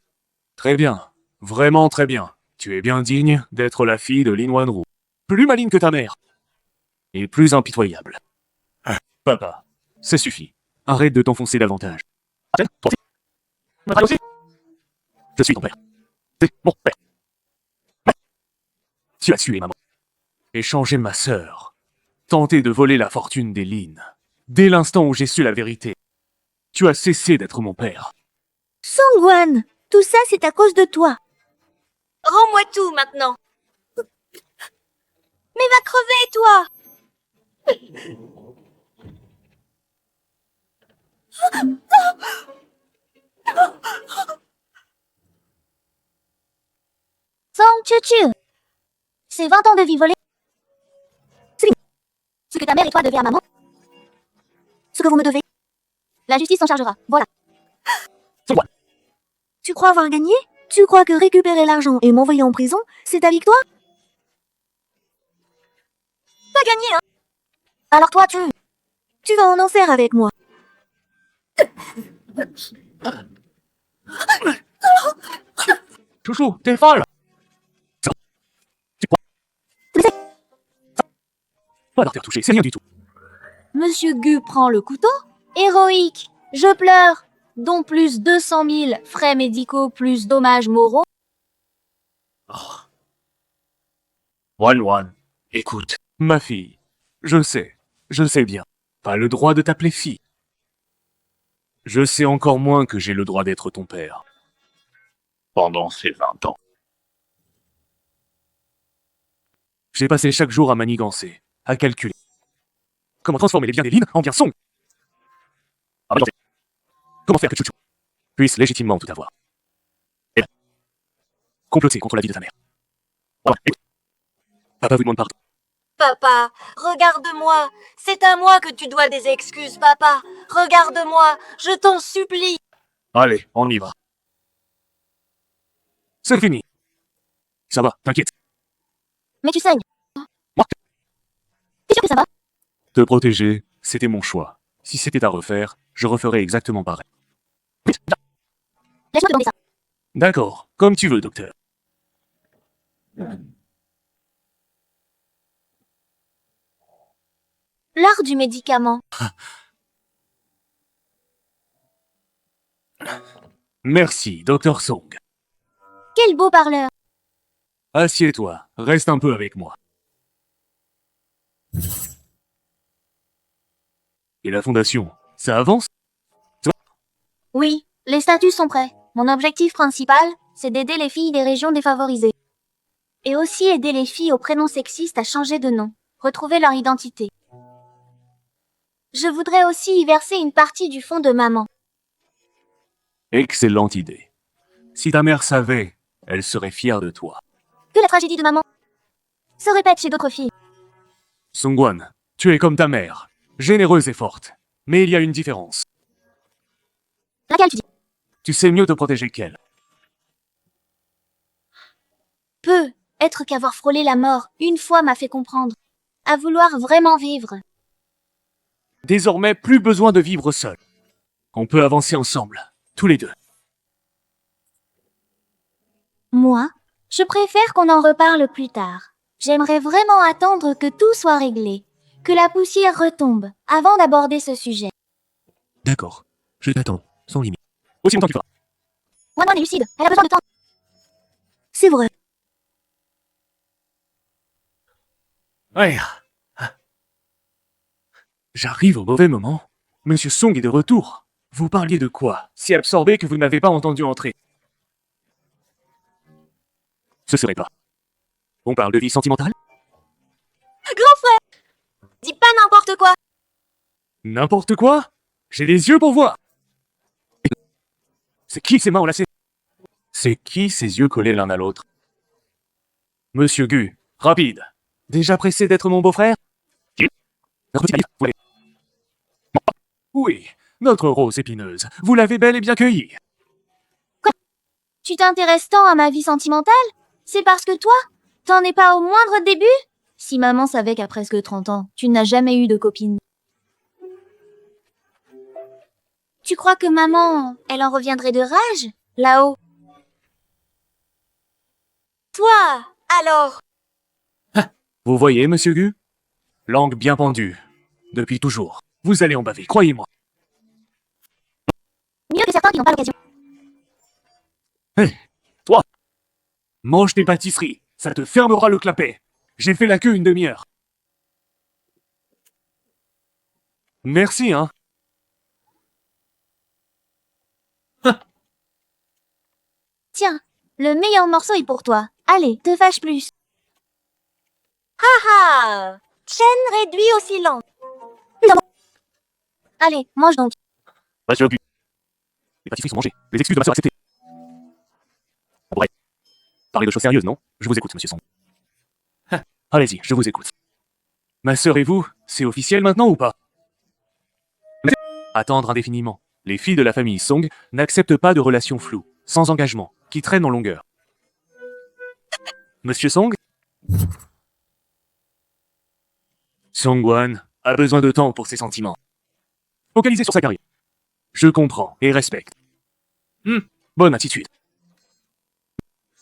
Speaker 2: Très bien. Vraiment très bien. Tu es bien digne d'être la fille de Lin Wanru. Plus maligne que ta mère. Et plus impitoyable. Papa, ça suffit. Arrête de t'enfoncer davantage. Je suis ton père. C'est mon père. Tu as tué maman. Échangé ma sœur. Tenté de voler la fortune des Lin. Dès l'instant où j'ai su la vérité. Tu as cessé d'être mon père.
Speaker 1: Songwan, tout ça c'est à cause de toi. Rends-moi tout maintenant. Mais va crever, toi. Song Chuchu. C'est 20 ans de vie volée. C'est ce que ta mère et toi devez à maman. Ce que vous me devez. La justice s'en chargera. Voilà.
Speaker 2: Songwan.
Speaker 1: Tu crois avoir gagné? Tu crois que récupérer l'argent et m'envoyer en prison, c'est ta victoire? T'as gagné, hein? Alors toi, tu vas en enfer avec moi.
Speaker 2: Chouchou, t'es folle. Tu crois? Pas d'artère touchée, c'est rien du tout.
Speaker 1: Monsieur Gu prend le couteau. Héroïque. Je pleure. Dont plus 200 000 frais médicaux plus dommages moraux.
Speaker 6: Wan, écoute.
Speaker 2: Ma fille, je sais bien. Pas le droit de t'appeler fille. Je sais encore moins que j'ai le droit d'être ton père.
Speaker 6: Pendant ces 20 ans.
Speaker 2: J'ai passé chaque jour à manigancer, à calculer. Comment transformer les biens d'Eline en biens Song.
Speaker 6: Ah, mais
Speaker 2: Comment faire que Chuchu puisse légitimement tout avoir. Et là, comploter contre la vie de ta mère. Papa vous demande pardon.
Speaker 1: Papa, regarde-moi. C'est à moi que tu dois des excuses, papa. Regarde-moi, je t'en supplie.
Speaker 6: allez, on y va.
Speaker 2: C'est fini. Ça va, t'inquiète.
Speaker 1: Mais tu saignes.
Speaker 2: Moi
Speaker 1: T'es sûr que ça va?
Speaker 2: Te protéger, c'était mon choix. Si c'était à refaire, je referais exactement pareil.
Speaker 1: Laisse-moi te demander ça.
Speaker 2: D'accord, comme tu veux, docteur.
Speaker 1: L'art du médicament.
Speaker 2: Merci, docteur Song.
Speaker 1: Quel beau parleur.
Speaker 2: Assieds-toi, reste un peu avec moi. Et la fondation, ça avance?
Speaker 1: Oui, les statuts sont prêts. Mon objectif principal, c'est d'aider les filles des régions défavorisées. Et aussi aider les filles aux prénoms sexistes à changer de nom, retrouver leur identité. Je voudrais aussi y verser une partie du fonds de maman.
Speaker 2: Excellente idée. Si ta mère savait, elle serait fière de toi.
Speaker 1: Que la tragédie de maman se répète chez d'autres filles.
Speaker 2: Sungwan, tu es comme ta mère, généreuse et forte. Mais il y a une différence.
Speaker 1: Laquelle tu dis?
Speaker 2: Tu sais mieux te protéger qu'elle.
Speaker 1: Peu, être qu'avoir frôlé la mort une fois m'a fait comprendre. À vouloir vraiment vivre.
Speaker 2: Désormais, plus besoin de vivre seul. On peut avancer ensemble, tous les deux.
Speaker 1: Moi, je préfère qu'on en reparle plus tard. J'aimerais vraiment attendre que tout soit réglé, que la poussière retombe, avant d'aborder ce sujet.
Speaker 2: D'accord, je t'attends, sans limite. Aussi longtemps que tu feras.
Speaker 1: Maman est lucide, elle a besoin de temps. C'est vrai.
Speaker 2: Ouais. J'arrive au mauvais moment. Monsieur Song est de retour. Vous parliez de quoi? Si absorbé que vous n'avez pas entendu entrer. Ce serait pas. On parle de vie sentimentale?
Speaker 1: Grand frère! Dis pas n'importe quoi!
Speaker 2: N'importe quoi? J'ai les yeux pour voir. C'est qui ces mains enlacées? C'est qui ces yeux collés l'un à l'autre? Monsieur Gu, rapide. Déjà pressé d'être mon beau-frère? Oui, notre rose épineuse. Vous l'avez bel et bien cueillie.
Speaker 1: Tu t'intéresses tant à ma vie sentimentale? C'est parce que toi, t'en es pas au moindre début? Si maman savait qu'à presque 30 ans, tu n'as jamais eu de copine. Tu crois que maman, elle en reviendrait de rage, là-haut? Toi, alors?
Speaker 2: Vous voyez, monsieur Gu? Langue bien pendue. Depuis toujours. Vous allez en baver, croyez-moi.
Speaker 1: Mieux que certains qui n'ont pas l'occasion.
Speaker 2: Hé, toi! Mange tes pâtisseries, ça te fermera le clapet. J'ai fait la queue une demi-heure. Merci, hein.
Speaker 1: Tiens, le meilleur morceau est pour toi. Allez, te fâche plus. Ha ha! Chaîne réduit au silence. Allez, mange donc.
Speaker 2: Monsieur Gu. Les pâtisseries sont mangées. Les excuses de ma sœur acceptées. On pourrait parler de choses sérieuses, non? Je vous écoute, monsieur Song. Allez-y, je vous écoute. Ma sœur et vous, c'est officiel maintenant ou pas? Attendre indéfiniment. Les filles de la famille Song n'acceptent pas de relations floues, sans engagement, qui traînent en longueur. Monsieur Song? Songwan a besoin de temps pour ses sentiments. Focalisé sur sa carrière. Je comprends et respecte. Bonne attitude.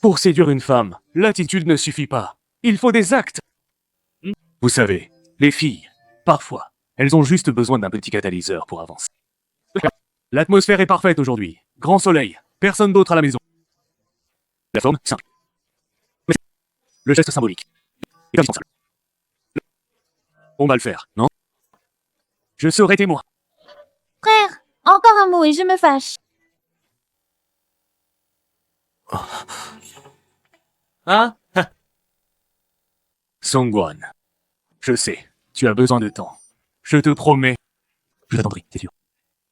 Speaker 2: Pour séduire une femme, l'attitude ne suffit pas. Il faut des actes. Vous savez, les filles, parfois, elles ont juste besoin d'un petit catalyseur pour avancer. L'atmosphère est parfaite aujourd'hui. Grand soleil, personne d'autre à la maison. La forme, simple. Le geste symbolique. Est indispensable. On va le faire, non? Je serai témoin.
Speaker 1: Frère, Encore un mot et je me fâche.
Speaker 2: Hein? Songwan, je sais, tu as besoin de temps. Je te promets. Je t'attendrai, c'est sûr.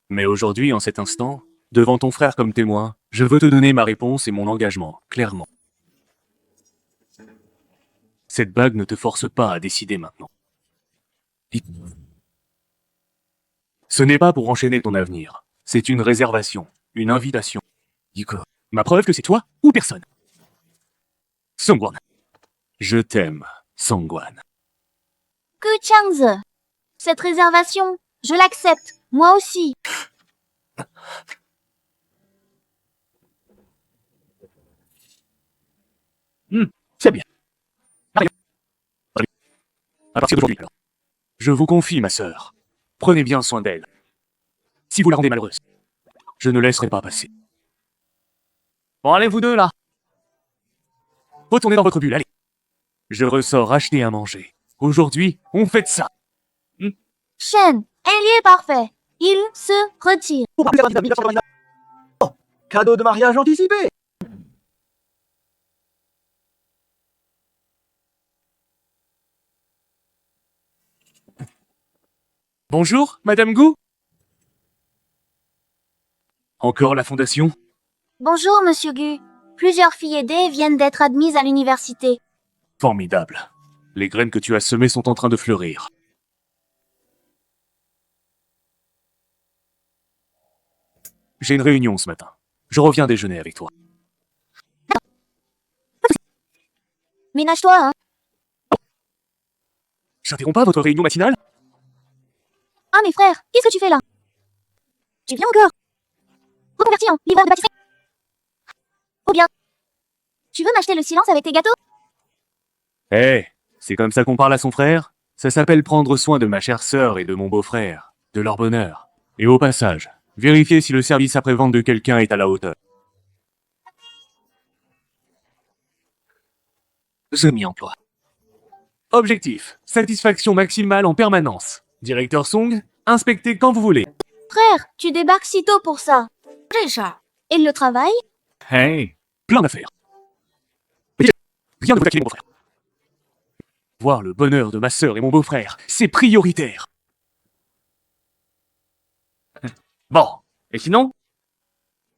Speaker 2: Mais aujourd'hui, en cet instant, devant ton frère comme témoin, je veux te donner ma réponse et mon engagement, clairement. Cette bague ne te force pas à décider maintenant. Ce n'est pas pour enchaîner ton avenir. C'est une réservation, une invitation. Ma preuve que c'est toi ou personne. Songwan. Je t'aime, Songwan.
Speaker 1: Que Changze. Cette réservation, je l'accepte. Moi aussi.
Speaker 2: C'est bien. Rien. À partir d'aujourd'hui, alors. Je vous confie, ma sœur. Prenez bien soin d'elle. Si vous la rendez malheureuse, je ne laisserai pas passer. Bon, allez, vous deux, là. Retournez dans votre bulle, allez. Je ressors acheter à manger. Aujourd'hui, on fête ça.
Speaker 1: Shen, ailier parfait. Il se retire.
Speaker 7: Oh, cadeau de mariage anticipé.
Speaker 2: Bonjour, Madame Gu. Encore la fondation?
Speaker 1: Bonjour, Monsieur Gu. Plusieurs filles aidées viennent d'être admises à l'université.
Speaker 2: Formidable. Les graines que tu as semées sont en train de fleurir. J'ai une réunion ce matin. Je reviens déjeuner avec toi.
Speaker 1: Ménage-toi, hein.
Speaker 2: J'interromps pas votre réunion matinale?
Speaker 1: Ah, mes frères, qu'est-ce que tu fais là? Tu viens encore? Reconverti en livreur de pâtisserie. Oh bien. Tu veux m'acheter le silence avec tes gâteaux?
Speaker 2: Eh, c'est comme ça qu'on parle à son frère? Ça s'appelle prendre soin de ma chère sœur et de mon beau-frère, de leur bonheur. Et au passage, vérifier si le service après-vente de quelqu'un est à la hauteur. Semi-emploi. Objectif, satisfaction maximale en permanence. Directeur Song, inspectez quand vous voulez.
Speaker 1: Frère, tu débarques si tôt pour ça.
Speaker 4: 这事儿
Speaker 1: Et le travail?
Speaker 2: Hey, plein d'affaires. Rien ne vous taquiner mon beau-frère. Voir le bonheur de ma sœur et mon beau-frère, c'est prioritaire. Bon, et sinon?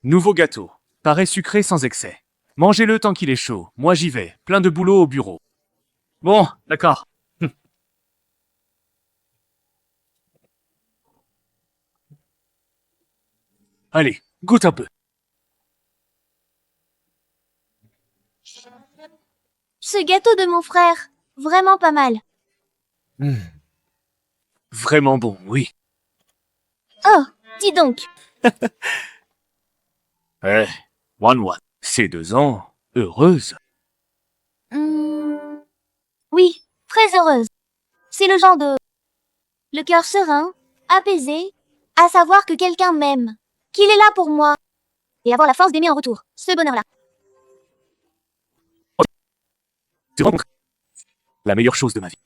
Speaker 2: Nouveau gâteau. Paraît sucré sans excès. Mangez-le tant qu'il est chaud. Moi j'y vais. Plein de boulot au bureau. Bon, d'accord. Allez, goûte un peu.
Speaker 1: Ce gâteau de mon frère, vraiment pas mal.
Speaker 2: Vraiment bon, oui.
Speaker 1: Oh, dis donc.
Speaker 2: Eh, One. Ces 2 ans, heureuse.
Speaker 1: Oui, très heureuse. C'est le genre de... Le cœur serein, apaisé, à savoir que quelqu'un m'aime, qu'il est là pour moi, et avoir la force d'aimer en retour. Ce bonheur-là.
Speaker 2: Tu rencontres la meilleure chose de ma vie.